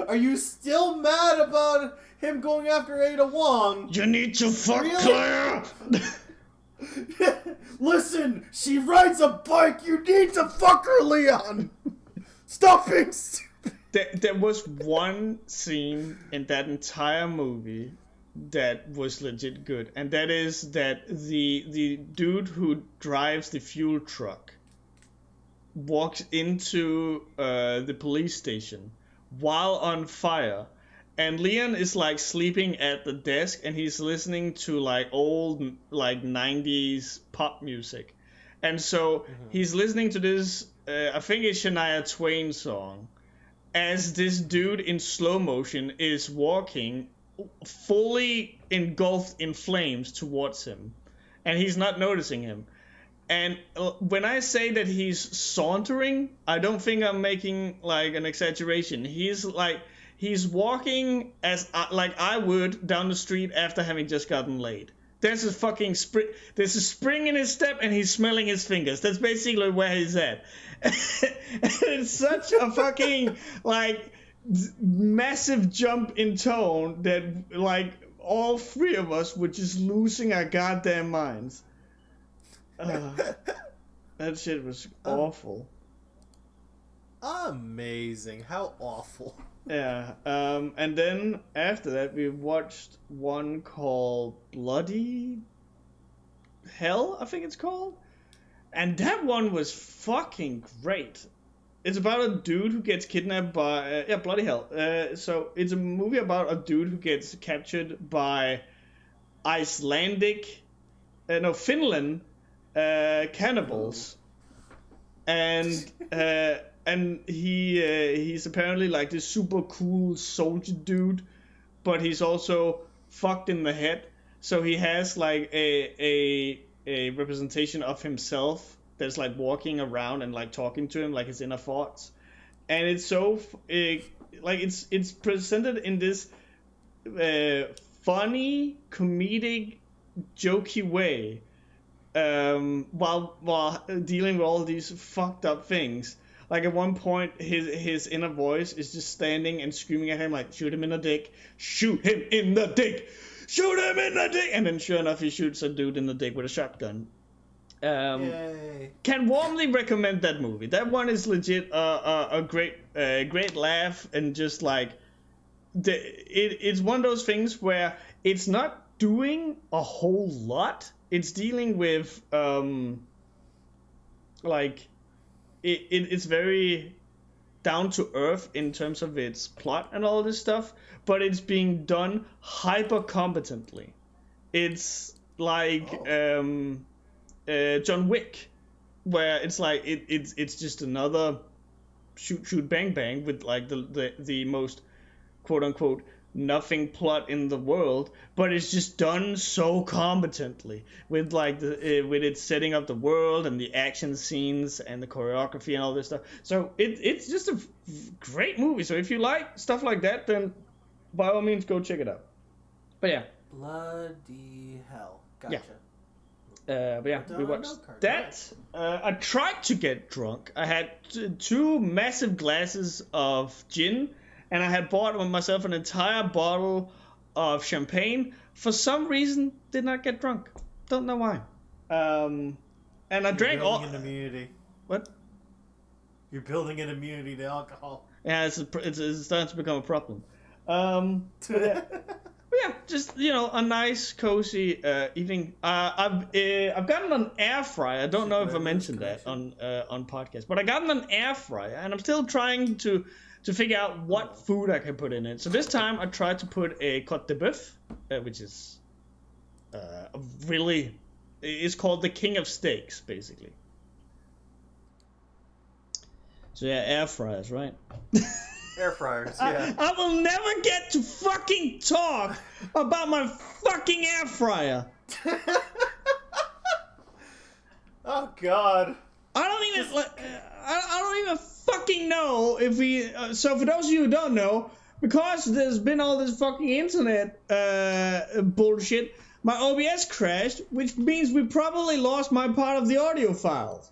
Speaker 2: Are you still mad about him going after Ada Wong?
Speaker 1: You need to fuck
Speaker 2: Really?
Speaker 1: Claire!
Speaker 2: Listen, she rides a bike, you need to fuck her, Leon! Stop being stupid!
Speaker 1: There was one scene in that entire movie that was legit good, and that is that the dude who drives the fuel truck walks into the police station while on fire, and Leon is like sleeping at the desk, and he's listening to like old like 90s pop music, and so he's listening to this I think it's Shania Twain song, as this dude in slow motion is walking fully engulfed in flames towards him, and he's not noticing him. And when I say that he's sauntering, I don't think I'm making like an exaggeration. He's walking as like I would down the street after having just gotten laid. There's a fucking there's a spring in his step, and he's smelling his fingers. That's basically where he's at. And it's such a fucking like massive jump in tone that like all three of us were just losing our goddamn minds. That shit was awful.
Speaker 2: Amazing. How awful.
Speaker 1: Yeah. And then after that, we watched one called Bloody Hell, I think it's called. And that one was fucking great. It's about a dude who gets kidnapped by... Bloody Hell. So it's a movie about a dude who gets captured by Finland cannibals. And he's apparently like this super cool soldier dude, but he's also fucked in the head. So he has like a representation of himself that's like walking around and like talking to him like his inner thoughts, and it's so like it's presented in this funny, comedic, jokey way, while dealing with all these fucked up things. Like at one point, his inner voice is just standing and screaming at him like, "Shoot him in the dick! Shoot him in the dick! Shoot him in the dick!" And then sure enough, he shoots a dude in the dick with a shotgun.
Speaker 2: Yay.
Speaker 1: Can warmly recommend that movie. That one is legit a great laugh, and just like it's one of those things where it's not doing a whole lot. It's dealing with it's very down to earth in terms of its plot and all this stuff, but it's being done hyper competently. It's like John Wick, where it's like it's just another shoot bang bang with like the most quote unquote nothing plot in the world, but it's just done so competently with like with it setting up the world and the action scenes and the choreography and all this stuff. So it's just a great movie. So if you like stuff like that, then by all means go check it out. But yeah,
Speaker 2: Bloody Hell. Gotcha.
Speaker 1: Yeah. But yeah, we watched that. I tried to get drunk. I had two massive glasses of gin, and I had bought myself an entire bottle of champagne. For some reason, did not get drunk. Don't know why. And I drank all.
Speaker 2: You're building an immunity.
Speaker 1: What?
Speaker 2: You're building an immunity to alcohol.
Speaker 1: Yeah, it's starting to become a problem. Yeah. yeah, just a nice cozy evening. I've gotten an air fryer. I don't know if I mentioned that on podcast, but I gotten an air fryer, and I'm still trying to figure out what food I can put in it. So this time I tried to put a côte de bœuf, which is really, it's called the king of steaks, basically. So yeah, air fryers, right?
Speaker 2: Air fryers, yeah.
Speaker 1: I will never get to fucking talk about my fucking air fryer.
Speaker 2: Oh God.
Speaker 1: I don't even fucking know if we. So for those of you who don't know, because there's been all this fucking internet bullshit, my OBS crashed, which means we probably lost my part of the audio files.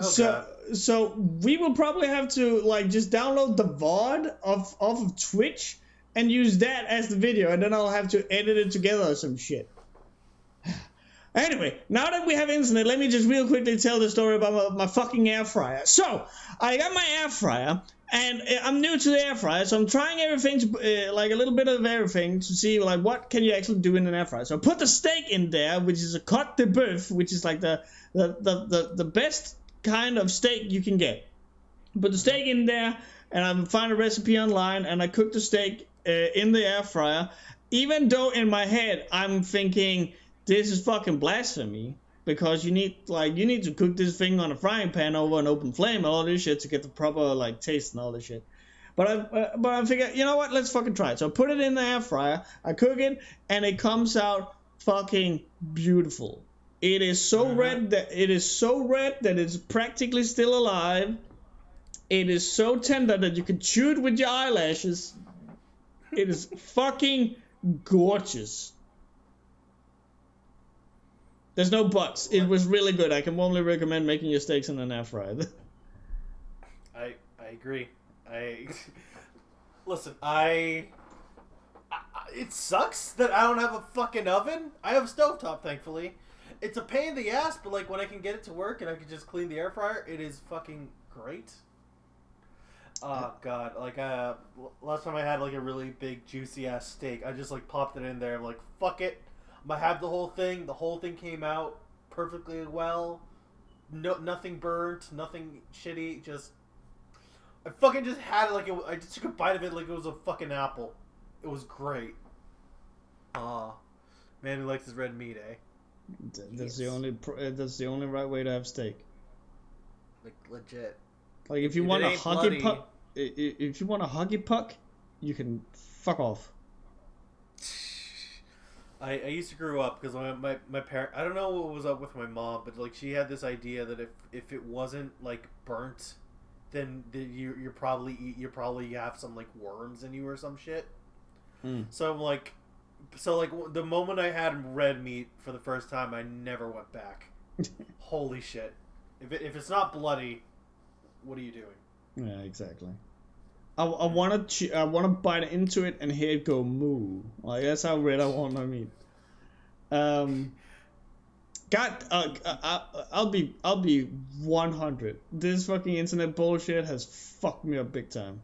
Speaker 2: Oh,
Speaker 1: so we will probably have to just download the VOD off of Twitch and use that as the video, and then I'll have to edit it together or some shit. Anyway, now that we have internet, let me just real quickly tell the story about my fucking air fryer. So, I got my air fryer, and I'm new to the air fryer, so I'm trying everything, to, a little bit of everything to see, what can you actually do in an air fryer. So I put the steak in there, which is a côte de bœuf, which is the best kind of steak you can get. Put the steak in there, and I found a recipe online, and I cooked the steak in the air fryer, even though in my head I'm thinking, this is fucking blasphemy, because you need to cook this thing on a frying pan over an open flame and all this shit to get the proper taste and all this shit. But I figured, you know what, let's fucking try it. So I put it in the air fryer, I cook it, and it comes out fucking beautiful. It is so red that it's practically still alive. It is so tender that you can chew it with your eyelashes. It is fucking gorgeous. There's no buts. It was really good. I can warmly recommend making your steaks in an air fryer.
Speaker 2: I agree. Listen, it sucks that I don't have a fucking oven. I have a stovetop, thankfully. It's a pain in the ass, but when I can get it to work and I can just clean the air fryer, it is fucking great. Oh God, last time I had a really big juicy ass steak, I just popped it in there. I'm like, fuck it. I'm gonna have the whole thing. The whole thing came out perfectly well. No, nothing burnt, nothing shitty. I fucking just had it I just took a bite of it like it was a fucking apple. It was great. Man who likes his red meat, eh?
Speaker 1: That's the only right way to have steak.
Speaker 2: Legit.
Speaker 1: If you want a huggy puck, if you want a huggy puck, you can fuck off.
Speaker 2: I used to grow up because my parent, I don't know what was up with my mom, but she had this idea that if it wasn't burnt, then you probably have some worms in you or some shit. So I'm the moment I had red meat for the first time, I never went back. Holy shit! If it's not bloody, what are you doing?
Speaker 1: Yeah, exactly. I want to bite into it and hear it go moo. That's how red I want my meat. I'll be 100. This fucking internet bullshit has fucked me up big time.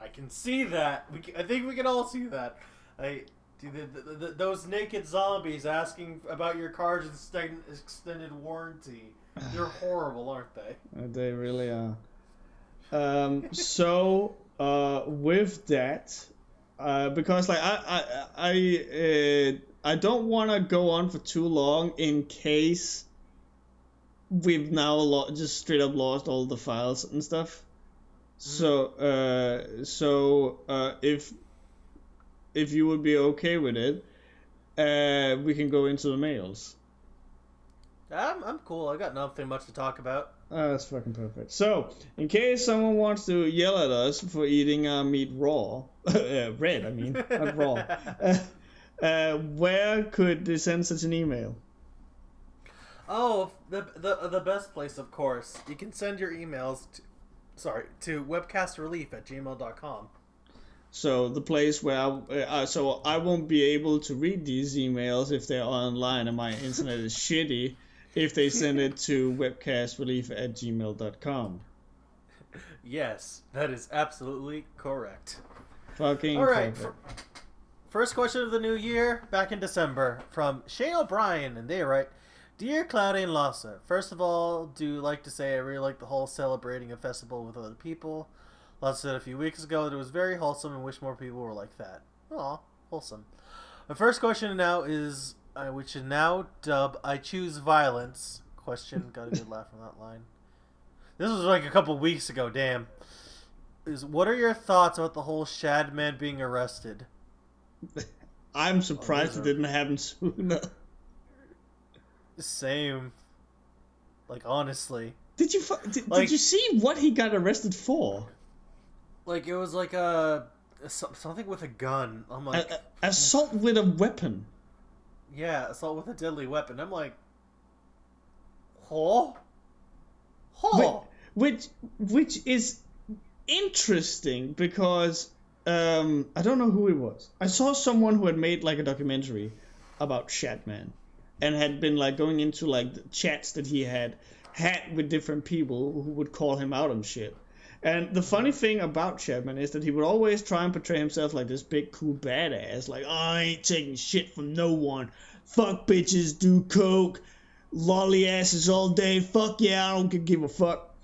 Speaker 2: I can see that. I think we can all see that. Those naked zombies asking about your car's extended warranty. They're horrible, aren't they?
Speaker 1: They really are. So with that, because I don't want to go on for too long in case we've now just straight up lost all the files and stuff. So if you would be okay with it, we can go into the mails.
Speaker 2: I'm cool. I got nothing much to talk about.
Speaker 1: That's fucking perfect. So, in case someone wants to yell at us for eating our meat raw, red, I mean, not raw, where could they send such an email?
Speaker 2: Oh, the best place, of course. You can send your emails to webcastrelief@gmail.com.
Speaker 1: So the place where so I won't be able to read these emails if they're online and my internet is shitty if they send it to webcastrelief@gmail.com.
Speaker 2: Yes, that is absolutely correct.
Speaker 1: Fucking
Speaker 2: All right.
Speaker 1: perfect.
Speaker 2: First question of the new year, back in December, from Shane O'Brien, and they write, Dear Cloudy and Lhasa, first of all, do like to say I really like the whole celebrating a festival with other people. Lhasa said a few weeks ago that it was very wholesome and wish more people were like that. Aw, wholesome. My first question now is, we should now dub I Choose Violence. Question, got a good laugh from that line. This was like a couple weeks ago, damn. What are your thoughts about the whole Shadman being arrested?
Speaker 1: I'm surprised it didn't happen sooner.
Speaker 2: Same. Like, honestly.
Speaker 1: Did you see what he got arrested for?
Speaker 2: Like, it was like something with a gun. I'm like...
Speaker 1: assault with a weapon.
Speaker 2: Yeah, assault with a deadly weapon. I'm like... Huh? Huh?
Speaker 1: Which is interesting because... I don't know who it was. I saw someone who had made like a documentary about Shadman and had been like going into like the chats that he had with different people who would call him out on shit. And the funny thing about Shadman is that he would always try and portray himself like this big cool badass, like, oh, I ain't taking shit from no one. Fuck bitches, do coke, lolly asses all day. Fuck yeah, I don't give a fuck.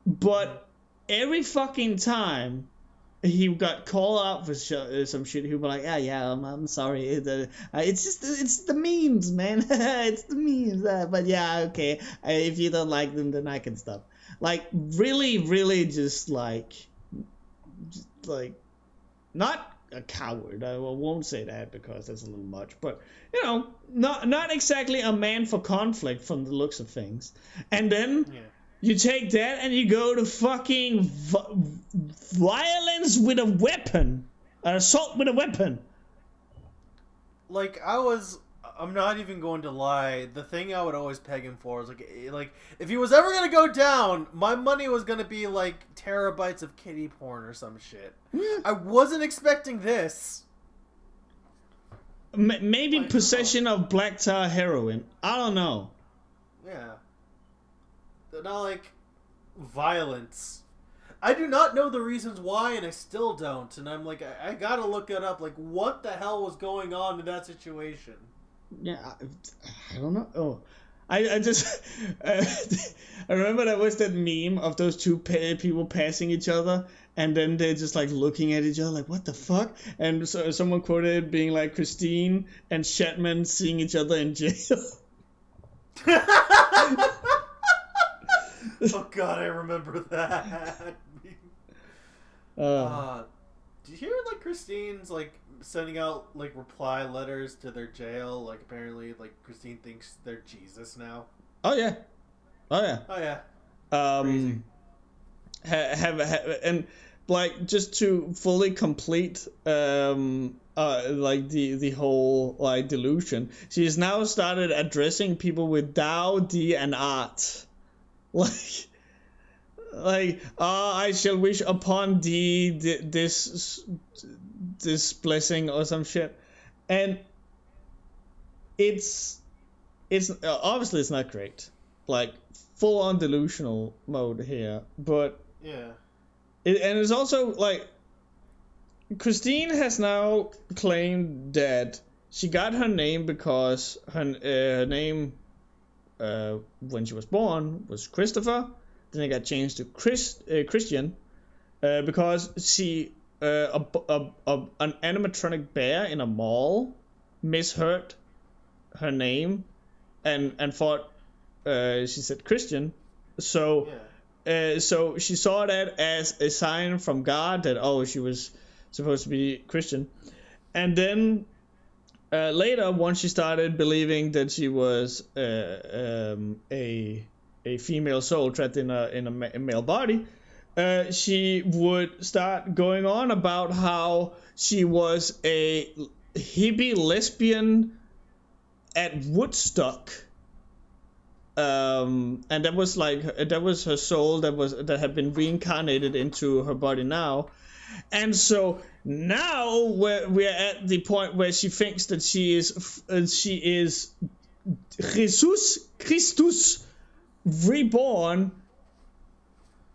Speaker 1: But every fucking time he got called out for some shit, he would be like, yeah, I'm sorry. It's the memes, man. It's the memes. But yeah, okay. If you don't like them, then I can stop. Like, really, really just like, not a coward. I won't say that because that's a little much. But, you know, not exactly a man for conflict from the looks of things. And then... Yeah. You take that and you go to fucking violence with a weapon. An assault with a weapon.
Speaker 2: Like, I'm not even going to lie. The thing I would always peg him for is, like if he was ever going to go down, my money was going to be, like, terabytes of kiddie porn or some shit. Yeah. I wasn't expecting this.
Speaker 1: Maybe possession of black tar heroin. I don't know.
Speaker 2: Yeah. Not like violence. I do not know the reasons why, and I still don't. And I'm like, I gotta look it up. Like, what the hell was going on in that situation?
Speaker 1: Yeah, I don't know. Oh, I just I remember there was that meme of those two people passing each other, and then they're just like looking at each other like, what the fuck? And so someone quoted it being like Christine and Shatman seeing each other in jail.
Speaker 2: Oh god, I remember that. Did you hear like Christine's like sending out like reply letters to their jail? Like apparently like Christine thinks they're Jesus now.
Speaker 1: Oh yeah.
Speaker 2: Crazy.
Speaker 1: And like just to fully complete like the whole like delusion, she has now started addressing people with thou, thee, and art. I shall wish upon thee this blessing or some shit, and it's obviously it's not great, like full on delusional mode here, but
Speaker 2: yeah,
Speaker 1: and it's also like Christine has now claimed that she got her name because her name. When she was born was Christopher, then it got changed to Christian, because she an animatronic bear in a mall misheard her name and thought she said Christian, so so she saw that as a sign from God that she was supposed to be Christian, and then. Later, once she started believing that she was a female soul trapped in a male body, she would start going on about how she was a hippie lesbian at Woodstock, and that was her soul that had been reincarnated into her body now, and so. Now we're at the point where she thinks that she is Jesus Christus reborn,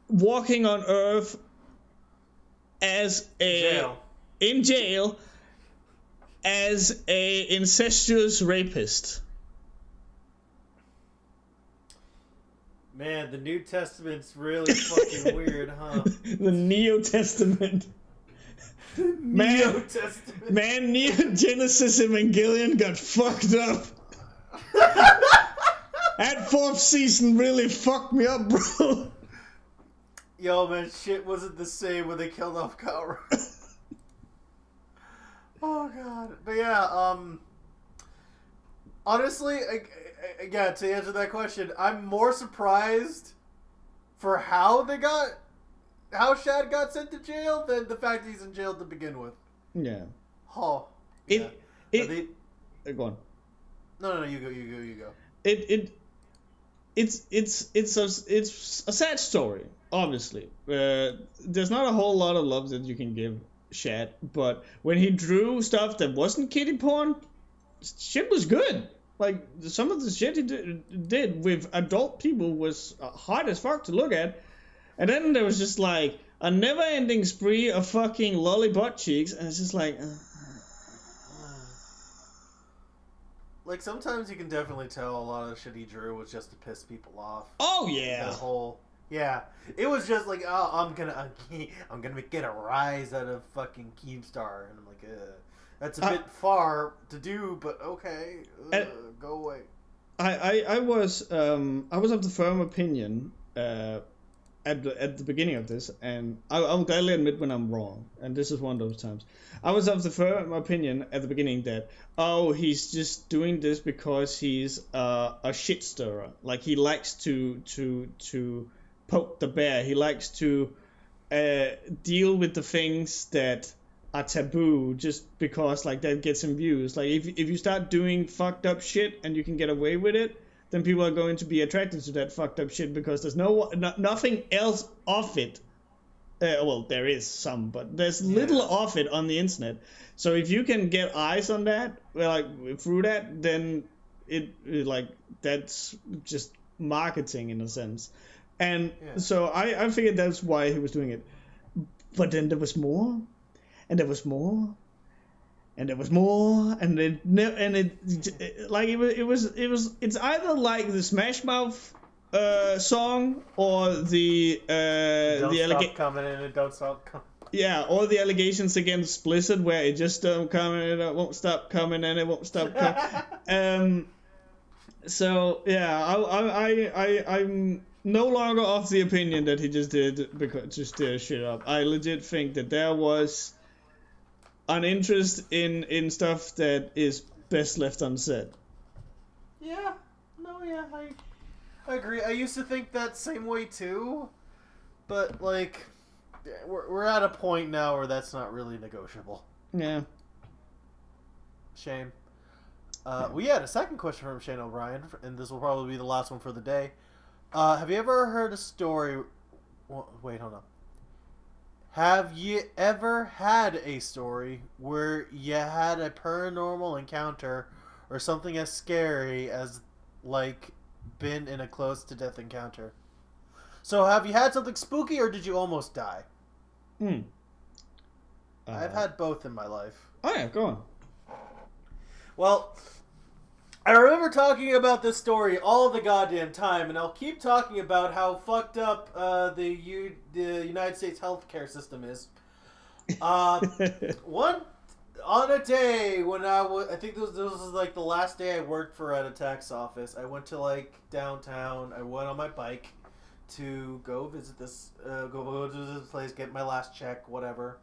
Speaker 1: walking on earth as a in jail as a incestuous rapist.
Speaker 2: Man, the New Testament's really fucking weird, huh?
Speaker 1: The Neo Testament.
Speaker 2: Neo Testament.
Speaker 1: Man, Neo Genesis Evangelion got fucked up. That 4th season really fucked me up, bro.
Speaker 2: Yo, man, shit wasn't the same when they killed off Kyle Reese. Oh, God. But yeah, honestly, again, to answer that question, I'm more surprised for how Shad got sent to jail than the fact that he's in jail to begin with.
Speaker 1: Yeah.
Speaker 2: Oh.
Speaker 1: Go on.
Speaker 2: No, you go.
Speaker 1: It's a sad story, obviously. There's not a whole lot of love that you can give Shad, but when he drew stuff that wasn't kiddie porn, shit was good. Like, some of the shit he did with adult people was hard as fuck to look at. And then there was just like a never-ending spree of fucking lolly butt cheeks, and it's just like...
Speaker 2: Like, sometimes you can definitely tell a lot of the shit he drew was just to piss people off.
Speaker 1: Oh, yeah.
Speaker 2: That whole... Yeah. It was just like, oh, I'm gonna get a rise out of fucking Keemstar. And I'm like, that's a bit far to do, but okay. Go away.
Speaker 1: I was of the firm opinion at the beginning of this, and I'll gladly admit when I'm wrong, and this is one of those times. I was of the firm opinion at the beginning that, he's just doing this because he's a shit stirrer. Like, he likes to poke the bear. He likes to deal with the things that are taboo just because, like, that gets him views. Like, if you start doing fucked up shit and you can get away with it, then people are going to be attracted to that fucked up shit because there's nothing else of it. Well, there is some, but there's little of it on the internet. So if you can get eyes on that, like, through that, then it like, that's just marketing in a sense. And so I figured that's why he was doing it. But then there was more, and there was more, and there was more, and it's either like the Smash Mouth song or the
Speaker 2: Don't stop coming and it don't stop coming.
Speaker 1: Yeah, or the allegations against Blizzard where it just don't come and it won't stop coming and it won't stop coming. So yeah, I'm no longer of the opinion that he just did because to stir shit up. I legit think that there was an interest in stuff that is best left unsaid.
Speaker 2: Yeah, I agree. I used to think that same way too, but like, we're at a point now where that's not really negotiable.
Speaker 1: Yeah.
Speaker 2: Shame. We had a second question from Shane O'Brien, and this will probably be the last one for the day. Have you ever heard a story... Wait, hold on. Have you ever had a story where you had a paranormal encounter or something as scary as, like, been in a close-to-death encounter? So have you had something spooky or did you almost die? I've had both in my life.
Speaker 1: Oh yeah, go on.
Speaker 2: Well, I remember talking about this story all the goddamn time, and I'll keep talking about how fucked up the United States healthcare system is. On a day when I think this was like the last day I worked at a tax office. I went to like downtown. I went on my bike to go visit go to this place, get my last check, whatever.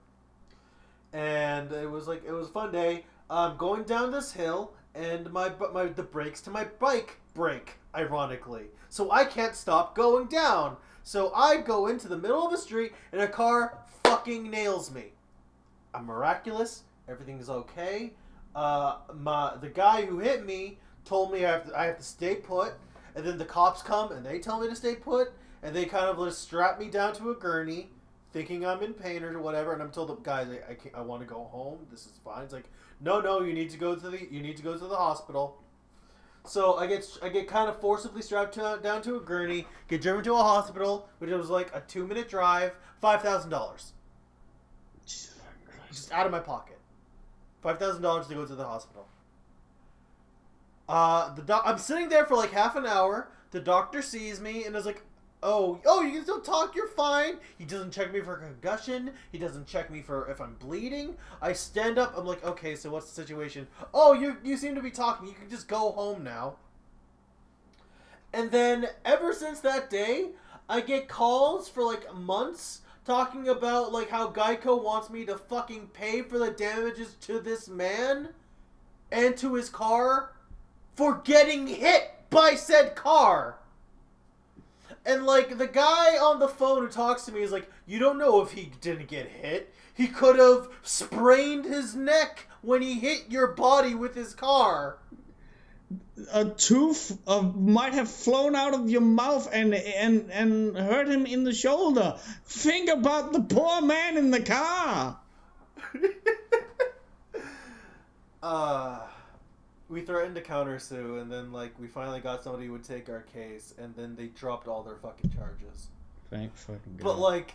Speaker 2: And it was a fun day. Going down this hill, and the brakes to my bike break, ironically. So I can't stop going down. So I go into the middle of the street, and a car fucking nails me. I'm miraculous. Everything is okay. The guy who hit me told me I have to stay put, and then the cops come and they tell me to stay put, and they kind of just strap me down to a gurney, thinking I'm in pain or whatever. And I'm told the guys, I want to go home. This is fine. It's like, no, you need to go to the hospital. So I get kind of forcibly strapped down to a gurney, get driven to a hospital, which was like a 2-minute drive, $5,000. just out of my pocket. $5,000 to go to the hospital. I'm sitting there for like half an hour. The doctor sees me and is like, oh, you can still talk, you're fine. He doesn't check me for concussion. He doesn't check me for if I'm bleeding. I stand up, I'm like, okay, so what's the situation? Oh, you seem to be talking. You can just go home now. And then, ever since that day, I get calls for like months talking about like how Geico wants me to fucking pay for the damages to this man and to his car for getting hit by said car. And like the guy on the phone who talks to me is like, you don't know if he didn't get hit. He could have sprained his neck when he hit your body with his car.
Speaker 1: A tooth might have flown out of your mouth and hurt him in the shoulder. Think about the poor man in the car.
Speaker 2: We threatened to countersue, and then like we finally got somebody who would take our case, and then they dropped all their fucking charges.
Speaker 1: Thank fucking God.
Speaker 2: But like,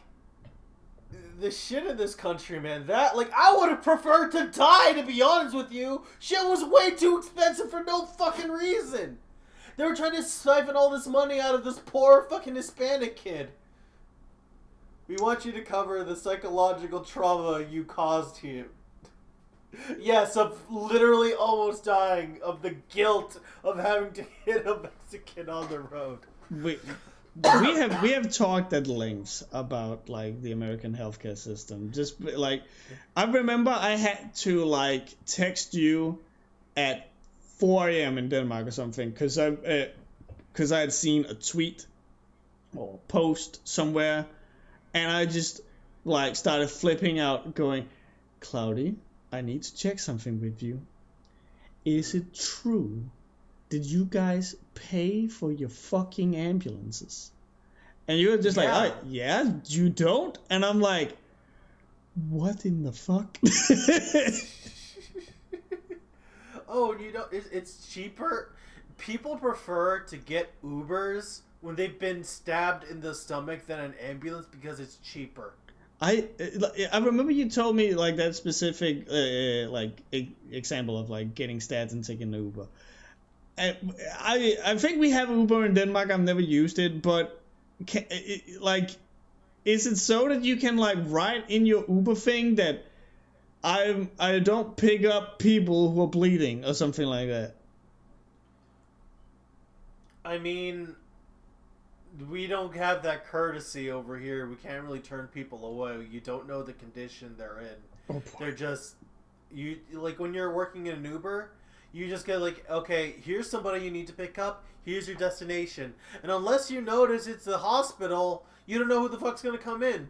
Speaker 2: the shit in this country, man, that, like, I would have preferred to die, to be honest with you. Shit was way too expensive for no fucking reason. They were trying to siphon all this money out of this poor fucking Hispanic kid. We want you to cover the psychological trauma you caused him. Yes, of literally almost dying, of the guilt of having to hit a Mexican on the road.
Speaker 1: We have talked at length about like the American healthcare system. Just like I remember I had to like text you at 4 a.m. in Denmark or something because I had seen a tweet or post somewhere, and I just like started flipping out, going, Cloudy, I need to check something with you. Is it true? Did you guys pay for your fucking ambulances? And you were just like, oh, yeah, you don't? And I'm like, what in the fuck?
Speaker 2: Oh, you know, it's cheaper. People prefer to get Ubers when they've been stabbed in the stomach than an ambulance because it's cheaper.
Speaker 1: I remember you told me like that specific example of like getting stats and taking an Uber. I think we have Uber in Denmark. I've never used it, but is it so that you can like write in your Uber thing that I don't pick up people who are bleeding or something like that?
Speaker 2: I mean, we don't have that courtesy over here. We can't really turn people away. You don't know the condition they're in. They're just, you like when you're working in an Uber, you just get like, okay, here's somebody you need to pick up. Here's your destination. And unless you notice it's the hospital, you don't know who the fuck's gonna come in.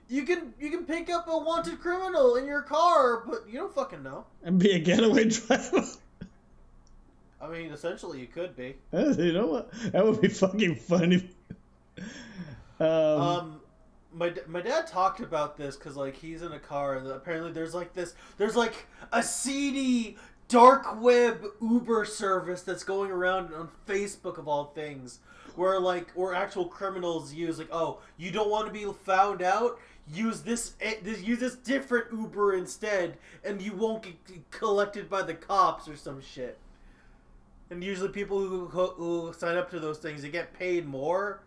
Speaker 2: You can pick up a wanted criminal in your car, but you don't fucking know.
Speaker 1: And be a getaway driver.
Speaker 2: I mean, essentially, you could be.
Speaker 1: You know what? That would be fucking funny.
Speaker 2: My dad talked about this because like he's in a car and apparently there's like a seedy dark web Uber service that's going around on Facebook of all things, where actual criminals use like, oh, you don't want to be found out, use this different Uber instead, and you won't get collected by the cops or some shit. And usually people who sign up to those things, they get paid more,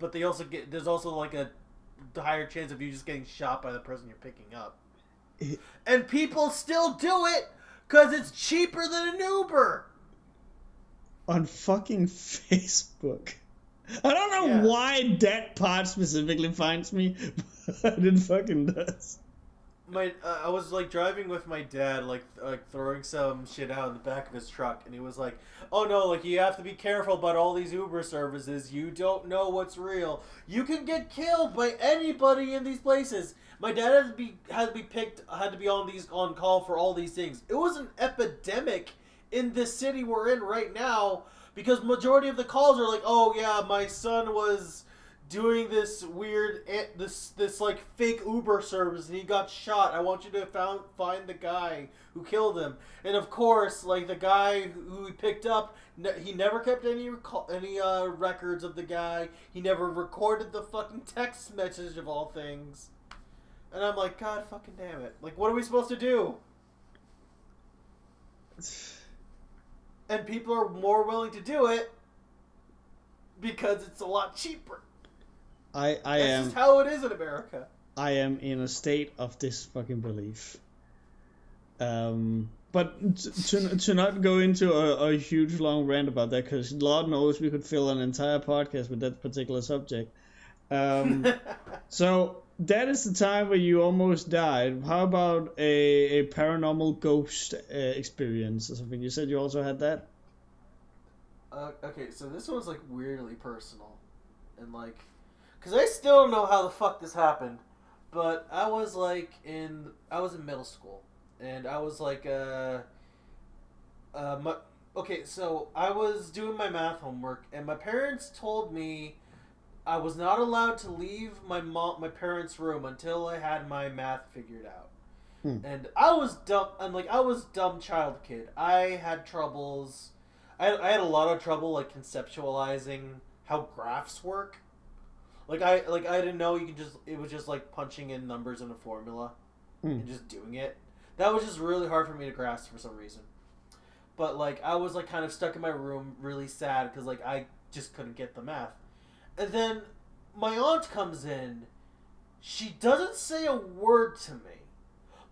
Speaker 2: but there's also like a higher chance of you just getting shot by the person you're picking up. And people still do it because it's cheaper than an Uber.
Speaker 1: On fucking Facebook. I don't know why that part specifically finds me, but it fucking does.
Speaker 2: I was like driving with my dad, like throwing some shit out in the back of his truck, and he was like, "Oh no, like you have to be careful about all these Uber services. You don't know what's real. You can get killed by anybody in these places." My dad had to be on call for all these things. It was an epidemic in this city we're in right now because majority of the calls are like, "Oh yeah, my son was doing this weird, this like fake Uber service and he got shot. I want you to find the guy who killed him." And of course, like the guy who he picked up, he never kept any records of the guy. He never recorded the fucking text message of all things. And I'm like, God fucking damn it. Like, what are we supposed to do? And people are more willing to do it because it's a lot cheaper.
Speaker 1: That's
Speaker 2: just how it is in America.
Speaker 1: I am in a state of disbelief. But to not go into a huge long rant about that, because Lord knows we could fill an entire podcast with that particular subject. So that is the time where you almost died. How about a paranormal ghost experience or something? You said you also had that?
Speaker 2: Okay, so this one's like weirdly personal. And like, because I still don't know how the fuck this happened. But I was in middle school. And I was like, okay, so I was doing my math homework, and my parents told me I was not allowed to leave my parents' room until I had my math figured out. And I was dumb. I was dumb child kid. I had troubles. I had a lot of trouble like conceptualizing how graphs work. I didn't know it was just like punching in numbers in a formula and just doing it. That was just really hard for me to grasp for some reason. But, I was, kind of stuck in my room really sad because, I just couldn't get the math. And then my aunt comes in. She doesn't say a word to me.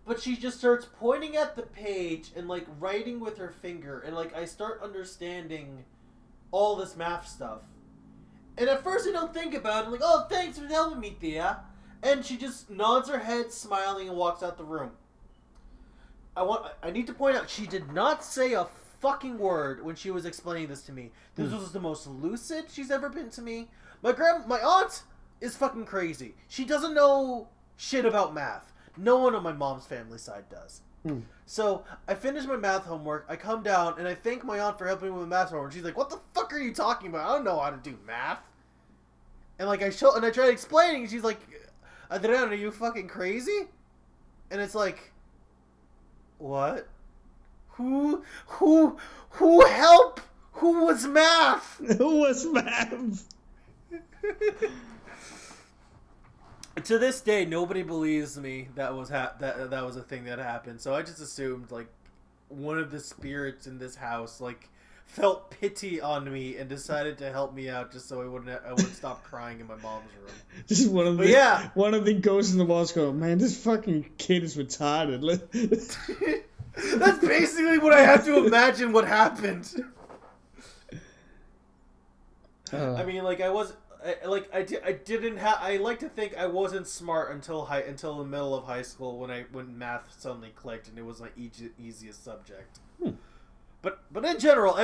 Speaker 2: But she just starts pointing at the page and, writing with her finger. And, I start understanding all this math stuff. And at first I don't think about it. I'm like, oh, thanks for helping me, Thea. And she just nods her head, smiling, and walks out the room. I need to point out, she did not say a fucking word when she was explaining this to me. This was the most lucid she's ever been to me. My aunt is fucking crazy. She doesn't know shit about math. No one on my mom's family side does. So, I finish my math homework, I come down, and I thank my aunt for helping me with math homework. She's like, what the fuck are you talking about? I don't know how to do math. And I try explaining, and she's like, Adrian, are you fucking crazy? And it's like, what? Who help? Who was math?
Speaker 1: Who was math?
Speaker 2: To this day, nobody believes me that was that was a thing that happened. So I just assumed one of the spirits in this house felt pity on me and decided to help me out just so I wouldn't stop crying in my mom's room.
Speaker 1: Just one of the ghosts in the walls go, man, this fucking kid is retarded.
Speaker 2: That's basically what I have to imagine what happened. I mean, I like to think I wasn't smart until the middle of high school when math suddenly clicked and it was my easiest subject. But in general,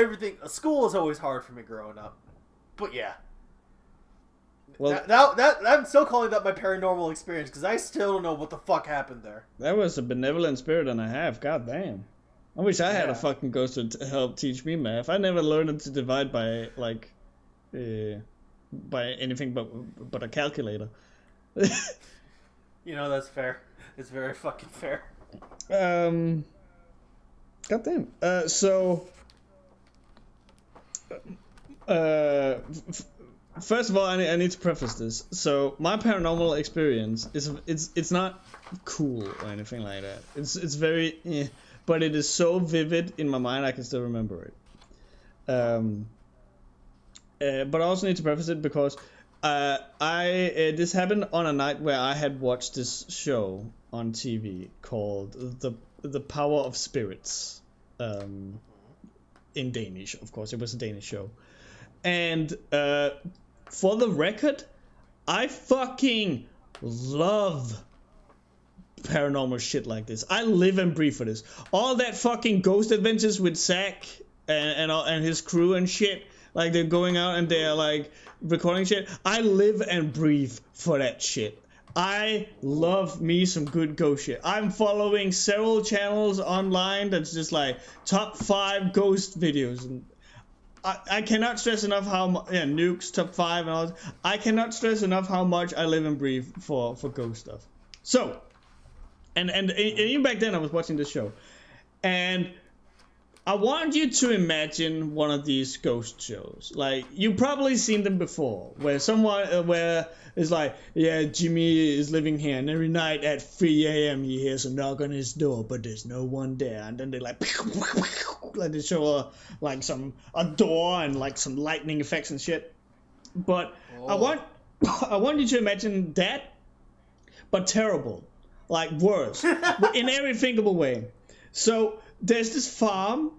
Speaker 2: school is always hard for me growing up. But yeah. Well, I'm still calling that my paranormal experience because I still don't know what the fuck happened there.
Speaker 1: That was a benevolent spirit and a half. God damn. I wish I had a fucking ghost to help teach me math. I never learned to divide by by anything but a calculator.
Speaker 2: That's fair. It's very fucking fair.
Speaker 1: God damn. First of all, I need to preface this. So my paranormal experience it's not cool or anything like that. It's very, but it is so vivid in my mind I can still remember it. But I also need to preface it because this happened on a night where I had watched this show on TV called the Power of Spirits. In Danish, of course, it was a Danish show, and for the record, I fucking love paranormal shit like this. I live and breathe for this. All that fucking ghost adventures with Zack and his crew and shit. They're going out and they're recording shit. I live and breathe for that shit. I love me some good ghost shit. I'm following several channels online that's just top 5 ghost videos. And I cannot stress enough how Nukes top 5 and all that. I cannot stress enough how much I live and breathe for ghost stuff. So, and even back then I was watching this show, and I want you to imagine one of these ghost shows. Like, you've probably seen them before, where someone, where it's like, yeah, Jimmy is living here, and every night at 3 a.m. he hears a knock on his door, but there's no one there, and then they like they show a door and like some lightning effects and shit. But I want you to imagine that, but terrible, like worse, in every thinkable way. So there's this farm,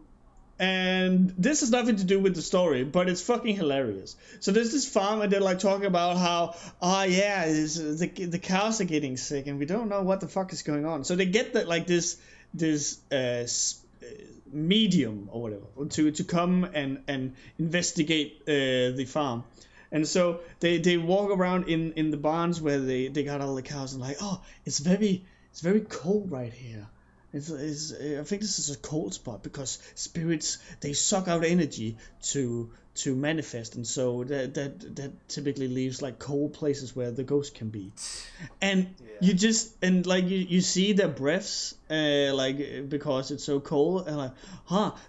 Speaker 1: and this has nothing to do with the story, but it's fucking hilarious. So there's this farm, and they're like talking about how, the cows are getting sick, and we don't know what the fuck is going on. So they get that like this medium or whatever to come and investigate the farm. And so they walk around in the barns where they got all the cows, and like, oh, it's very cold right here. I think this is a cold spot because spirits, they suck out energy to manifest, and so that typically leaves like cold places where the ghost can be. And you see their breaths because it's so cold, and like,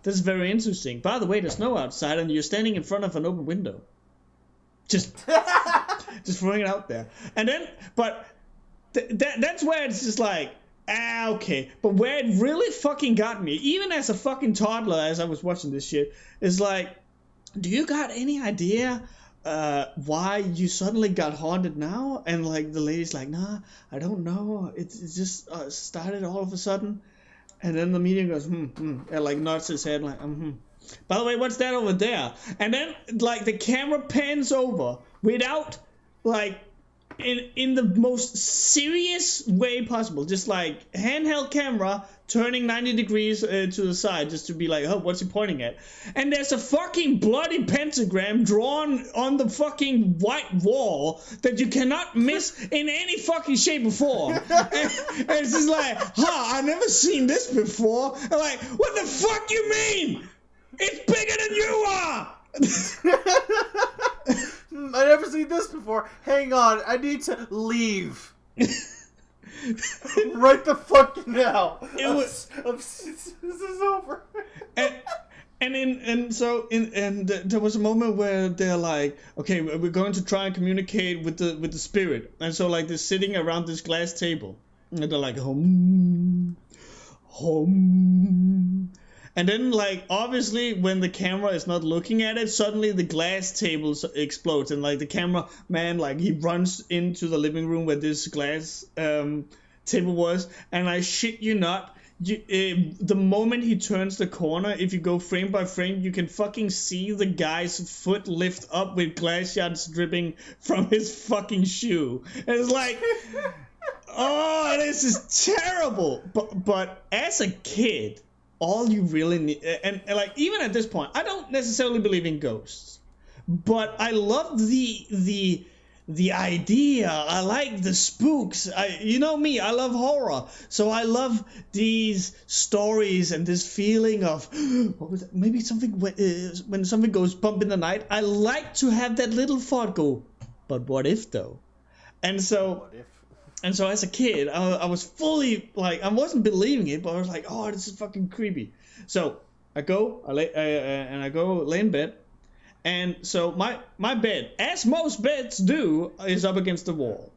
Speaker 1: that's very interesting. By the way, there's snow outside, and you're standing in front of an open window. Just throwing it out there. And then, but that's where it's just like, okay. But where it really fucking got me, even as a fucking toddler, as I was watching this shit, is like, do you got any idea why you suddenly got haunted now? And like the lady's like, nah, I don't know. It just started all of a sudden. And then the medium goes, and like nods his head like, By the way, what's that over there? And then like the camera pans over without like in the most serious way possible, just like handheld camera turning 90 degrees to the side, just to be like, oh, what's he pointing at? And there's a fucking bloody pentagram drawn on the fucking white wall that you cannot miss in any fucking shape or form. And it's just like, I've never seen this before. And like, what the fuck you mean? It's bigger than you are!
Speaker 2: I never seen this before. Hang on, I need to leave. Right the fuck now. This is over.
Speaker 1: And there was a moment where they're like, okay, we're going to try and communicate with the spirit. And so like they're sitting around this glass table, and they're like, home. And then, like, obviously, when the camera is not looking at it, suddenly the glass table explodes. And, like, the cameraman, like, he runs into the living room where this glass table was. And I shit you not, the moment he turns the corner, if you go frame by frame, you can fucking see the guy's foot lift up with glass shards dripping from his fucking shoe. And it's like, oh, this is terrible. But as a kid, all you really need, and like even at this point, I don't necessarily believe in ghosts, but I love the idea. I like the spooks. You know me, I love horror, so I love these stories and this feeling of what was that? Maybe something when something goes bump in the night. I like to have that little thought go, but what if though? And so. And so as a kid, I was fully, like, I wasn't believing it, but I was like, oh, this is fucking creepy. So I lay in bed. And so my bed, as most beds do, is up against the wall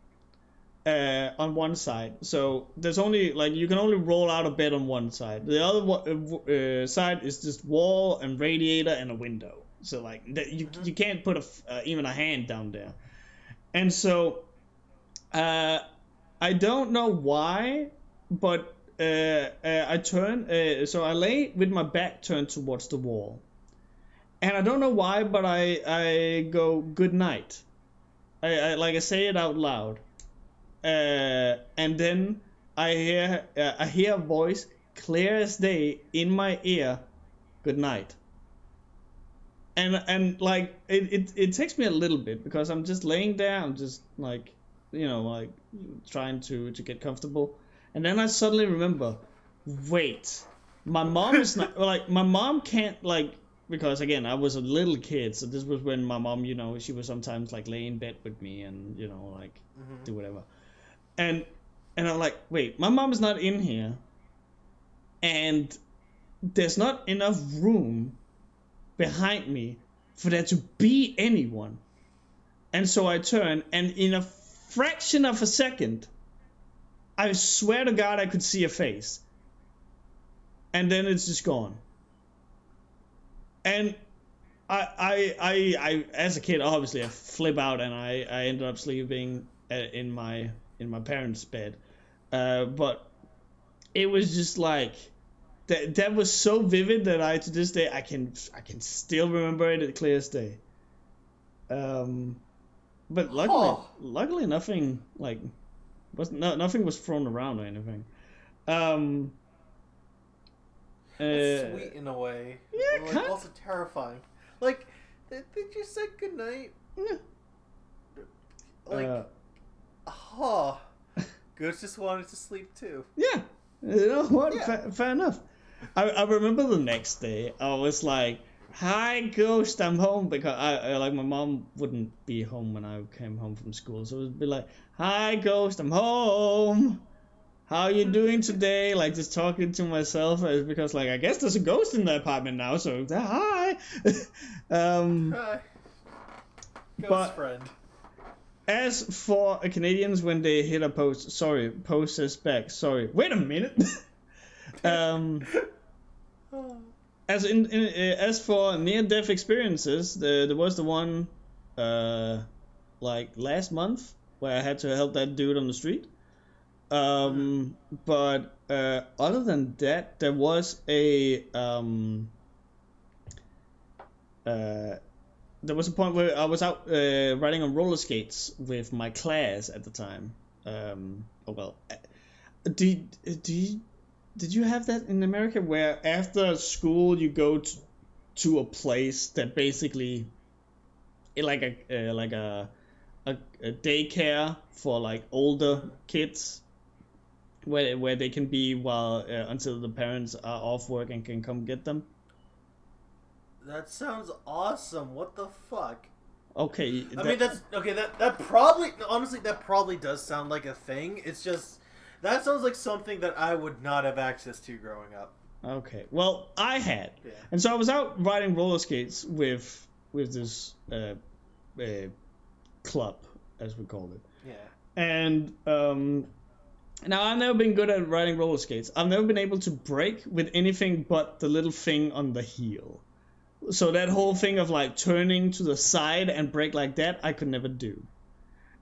Speaker 1: on one side. So there's only, like, you can only roll out of bed on one side. The other side is just wall and radiator and a window. So, like, you can't put even a hand down there. And so... I don't know why, but I turn, so I lay with my back turned towards the wall. And I don't know why, but I go, good night. I say it out loud. And then I hear a voice, clear as day, in my ear, good night. And like, it takes me a little bit, because I'm just laying there, I'm just like, like trying to get comfortable, and then I suddenly remember, wait, my mom is not like, my mom can't, like, because again I was a little kid, so this was when my mom, she would sometimes like lay in bed with me and like do whatever, and I'm like, wait, my mom is not in here, and there's not enough room behind me for there to be anyone. And so I turn, and in a fraction of a second, I swear to God I could see a face. And then it's just gone. And I as a kid, obviously, I flip out, and I ended up sleeping in my parents' bed. But it was just like that was so vivid that I, to this day, I can still remember it at clear as day. But luckily nothing nothing was thrown around or anything.
Speaker 2: It's sweet in a way.
Speaker 1: Yeah,
Speaker 2: but like also terrifying. Like, did you say goodnight?
Speaker 1: Yeah.
Speaker 2: Like, Ghost just wanted to sleep too.
Speaker 1: Yeah. You know what?
Speaker 2: Yeah.
Speaker 1: Fair enough. I remember the next day, I was like, "Hi, Ghost, I'm home," because I like my mom wouldn't be home when I came home from school, so it would be like, "Hi, Ghost, I'm home. How you doing today?" Like, just talking to myself, because like I guess there's a ghost in the apartment now, so hi.
Speaker 2: Hi. Ghost friend.
Speaker 1: As for Canadians, when they hit a post, sorry, post says back, sorry. Wait a minute. As for near-death experiences, there was the one, like last month, where I had to help that dude on the street. But other than that, there was a there was a point where I was out riding on roller skates with my class at the time. Did you have that in America, where after school you go to a place that basically like a daycare for like older kids, where they can be while until the parents are off work and can come get them?
Speaker 2: That sounds awesome. What the fuck?
Speaker 1: Okay.
Speaker 2: I mean, that's okay. That probably, honestly, that probably does sound like a thing. It's just that sounds like something that I would not have access to growing up.
Speaker 1: Okay. Well, I had,
Speaker 2: Yeah.
Speaker 1: and so I was out riding roller skates with this club, as we called it.
Speaker 2: Yeah.
Speaker 1: And now I've never been good at riding roller skates. I've never been able to brake with anything but the little thing on the heel. So that whole thing of like turning to the side and brake like that, I could never do.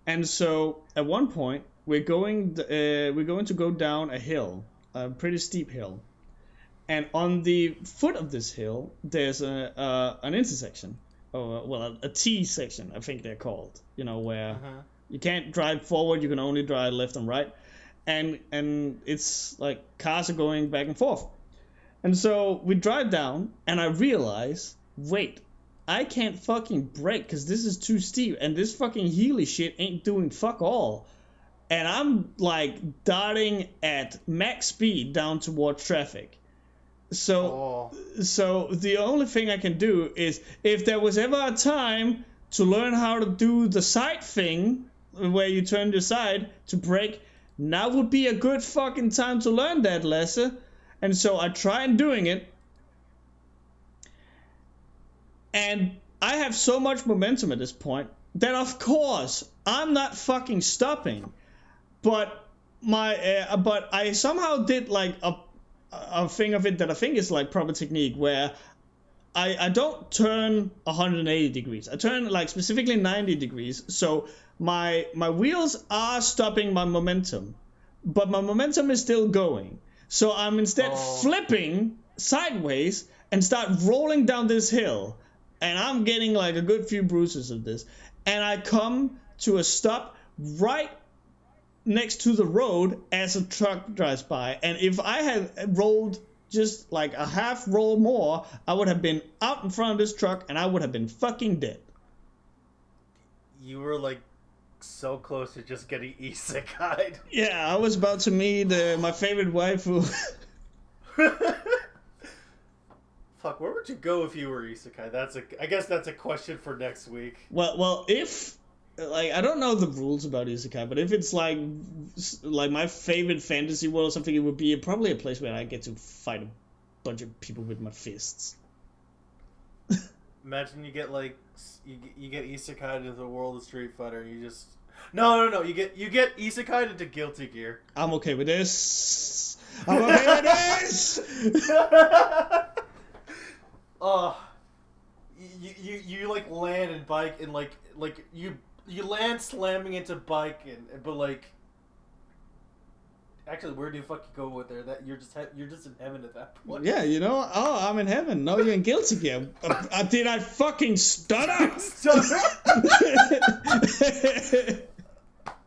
Speaker 1: And so at one point we're going to go down a hill, a pretty steep hill, and on the foot of this hill there's an intersection, or a T section, I think they're called. You know, where you can't drive forward, you can only drive left and right, and it's like cars are going back and forth. And so we drive down, and I realize, wait, I can't fucking brake because this is too steep, and this fucking heely shit ain't doing fuck all. And I'm like darting at max speed down towards traffic. So the only thing I can do is, if there was ever a time to learn how to do the side thing, where you turn your side to brake, now would be a good fucking time to learn that lesson. And so I tried doing it, and I have so much momentum at this point that of course I'm not fucking stopping. But but I somehow did like a thing of it that I think is like proper technique, where I don't turn 180 degrees. I turn like specifically 90 degrees. So my wheels are stopping my momentum, but my momentum is still going. So I'm instead flipping sideways and start rolling down this hill. And I'm getting like a good few bruises of this. And I come to a stop right next to the road as a truck drives by. And if I had rolled just like a half roll more, I would have been out in front of this truck and I would have been fucking dead.
Speaker 2: You were like so close to just getting isekai'd.
Speaker 1: Yeah, I was about to meet my favorite waifu.
Speaker 2: Fuck, where would you go if you were isekai? I guess that's a question for next week.
Speaker 1: Well, if like, I don't know the rules about isekai, but if it's like my favorite fantasy world or something, it would be probably a place where I get to fight a bunch of people with my fists.
Speaker 2: Imagine you get like you get isekai into the world of Street Fighter, and you just no. You get isekai into Guilty Gear.
Speaker 1: I'm okay with this. I'm okay with this.
Speaker 2: Oh, you like land and bike and like you land slamming into bike but like. Actually, where do you fucking go with there? That you're just in heaven at that point.
Speaker 1: Yeah, you know. Oh, I'm in heaven. No, you're in Guilty Gear. Did I fucking stutter?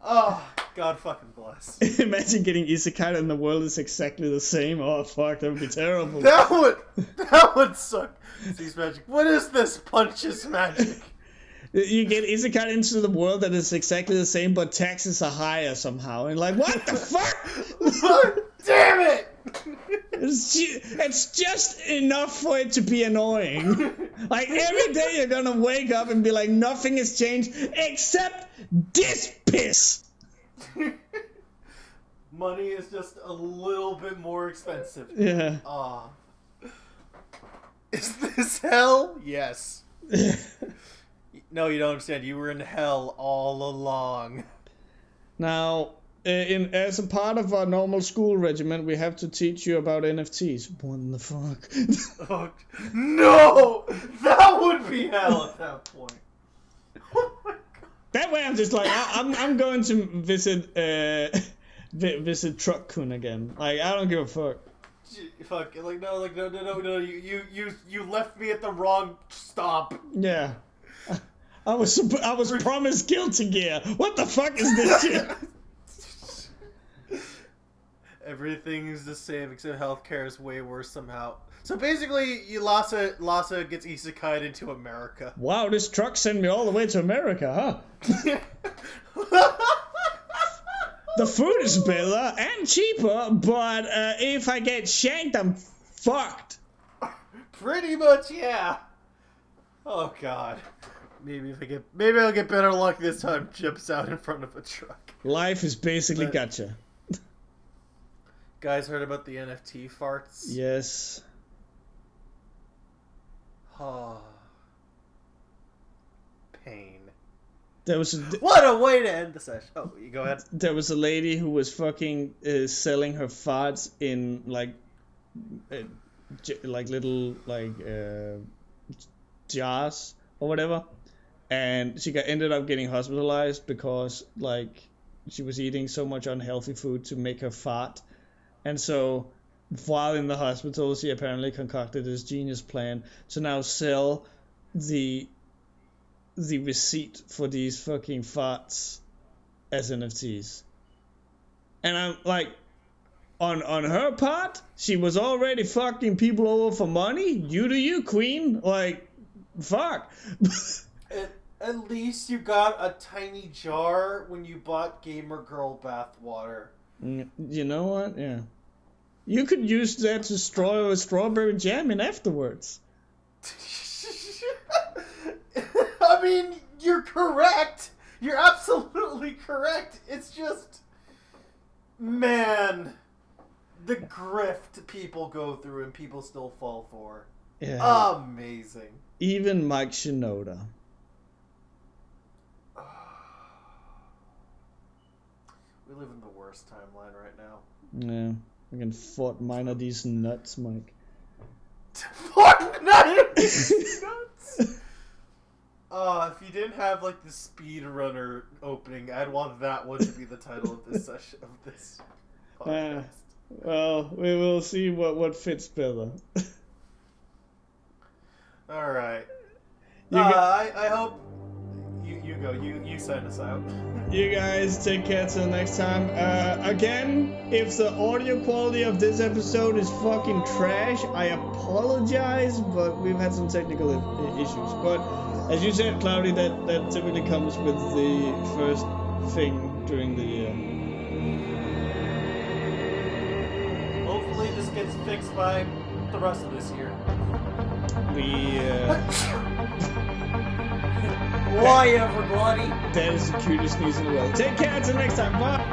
Speaker 2: Oh, God fucking bless.
Speaker 1: Imagine getting isekai and the world is exactly the same. Oh fuck, that would be terrible.
Speaker 2: That would suck. Seize magic. What is this? Punches magic.
Speaker 1: You get isekai into the world that is exactly the same, but taxes are higher somehow. And like, what the fuck?
Speaker 2: Damn it!
Speaker 1: It's just enough for it to be annoying. Like, every day you're gonna wake up and be like, nothing has changed except this piss.
Speaker 2: Money is just a little bit more expensive.
Speaker 1: Yeah.
Speaker 2: Is this hell? Yes. No, you don't understand. You were in hell all along.
Speaker 1: Now, as a part of our normal school regimen, we have to teach you about NFTs. What the fuck?
Speaker 2: Oh, no! That would be hell at that point. Oh my god.
Speaker 1: That way I'm just like, I'm going to visit Truck-kun again. Like, I don't give a fuck.
Speaker 2: Fuck, no, you left me at the wrong stop.
Speaker 1: Yeah. I was promised Guilty Gear. What the fuck is this shit?
Speaker 2: Everything is the same except healthcare is way worse somehow. So basically, Lhasa gets isekai'd into America.
Speaker 1: Wow, this truck sent me all the way to America, huh? The food is better and cheaper, but if I get shanked, I'm fucked.
Speaker 2: Pretty much, yeah. Oh god. Maybe I'll get better luck this time. Jumps out in front of a truck.
Speaker 1: Life is basically gotcha.
Speaker 2: Guys, heard about the NFT farts?
Speaker 1: Yes.
Speaker 2: Pain.
Speaker 1: What
Speaker 2: a way to end the session. Oh, you go ahead.
Speaker 1: There was a lady who was fucking selling her farts in like little jars or whatever, and she ended up getting hospitalized because like she was eating so much unhealthy food to make her fart, and so while in the hospital she apparently concocted this genius plan to now sell the receipt for these fucking farts as NFTs. And I'm like, on her part, she was already fucking people over for money. You do you, queen. Like, fuck.
Speaker 2: At least you got a tiny jar when you bought Gamer Girl bathwater.
Speaker 1: You know what? Yeah. You could use that to straw strawberry jam in afterwards.
Speaker 2: I mean, you're correct. You're absolutely correct. It's just, man, the grift people go through and people still fall for.
Speaker 1: Yeah.
Speaker 2: Amazing.
Speaker 1: Even Mike Shinoda.
Speaker 2: We live in the worst timeline right now.
Speaker 1: Yeah. I can Fort Minor these nuts, Mike.
Speaker 2: Fort Minor these nuts? If you didn't have like the speedrunner opening, I'd want that one to be the title of this session of this podcast.
Speaker 1: Well, we will see what fits better.
Speaker 2: All right. I hope you go. You sign us out.
Speaker 1: You guys take care till next time. Again, if the audio quality of this episode is fucking trash, I apologize, but we've had some technical issues. But as you said, Cloudy, that typically comes with the first thing during the year.
Speaker 2: Hopefully this gets fixed by the rest of this year.
Speaker 1: Why, everybody? That is the cutest sneeze in the world. Take care until next time. Bye.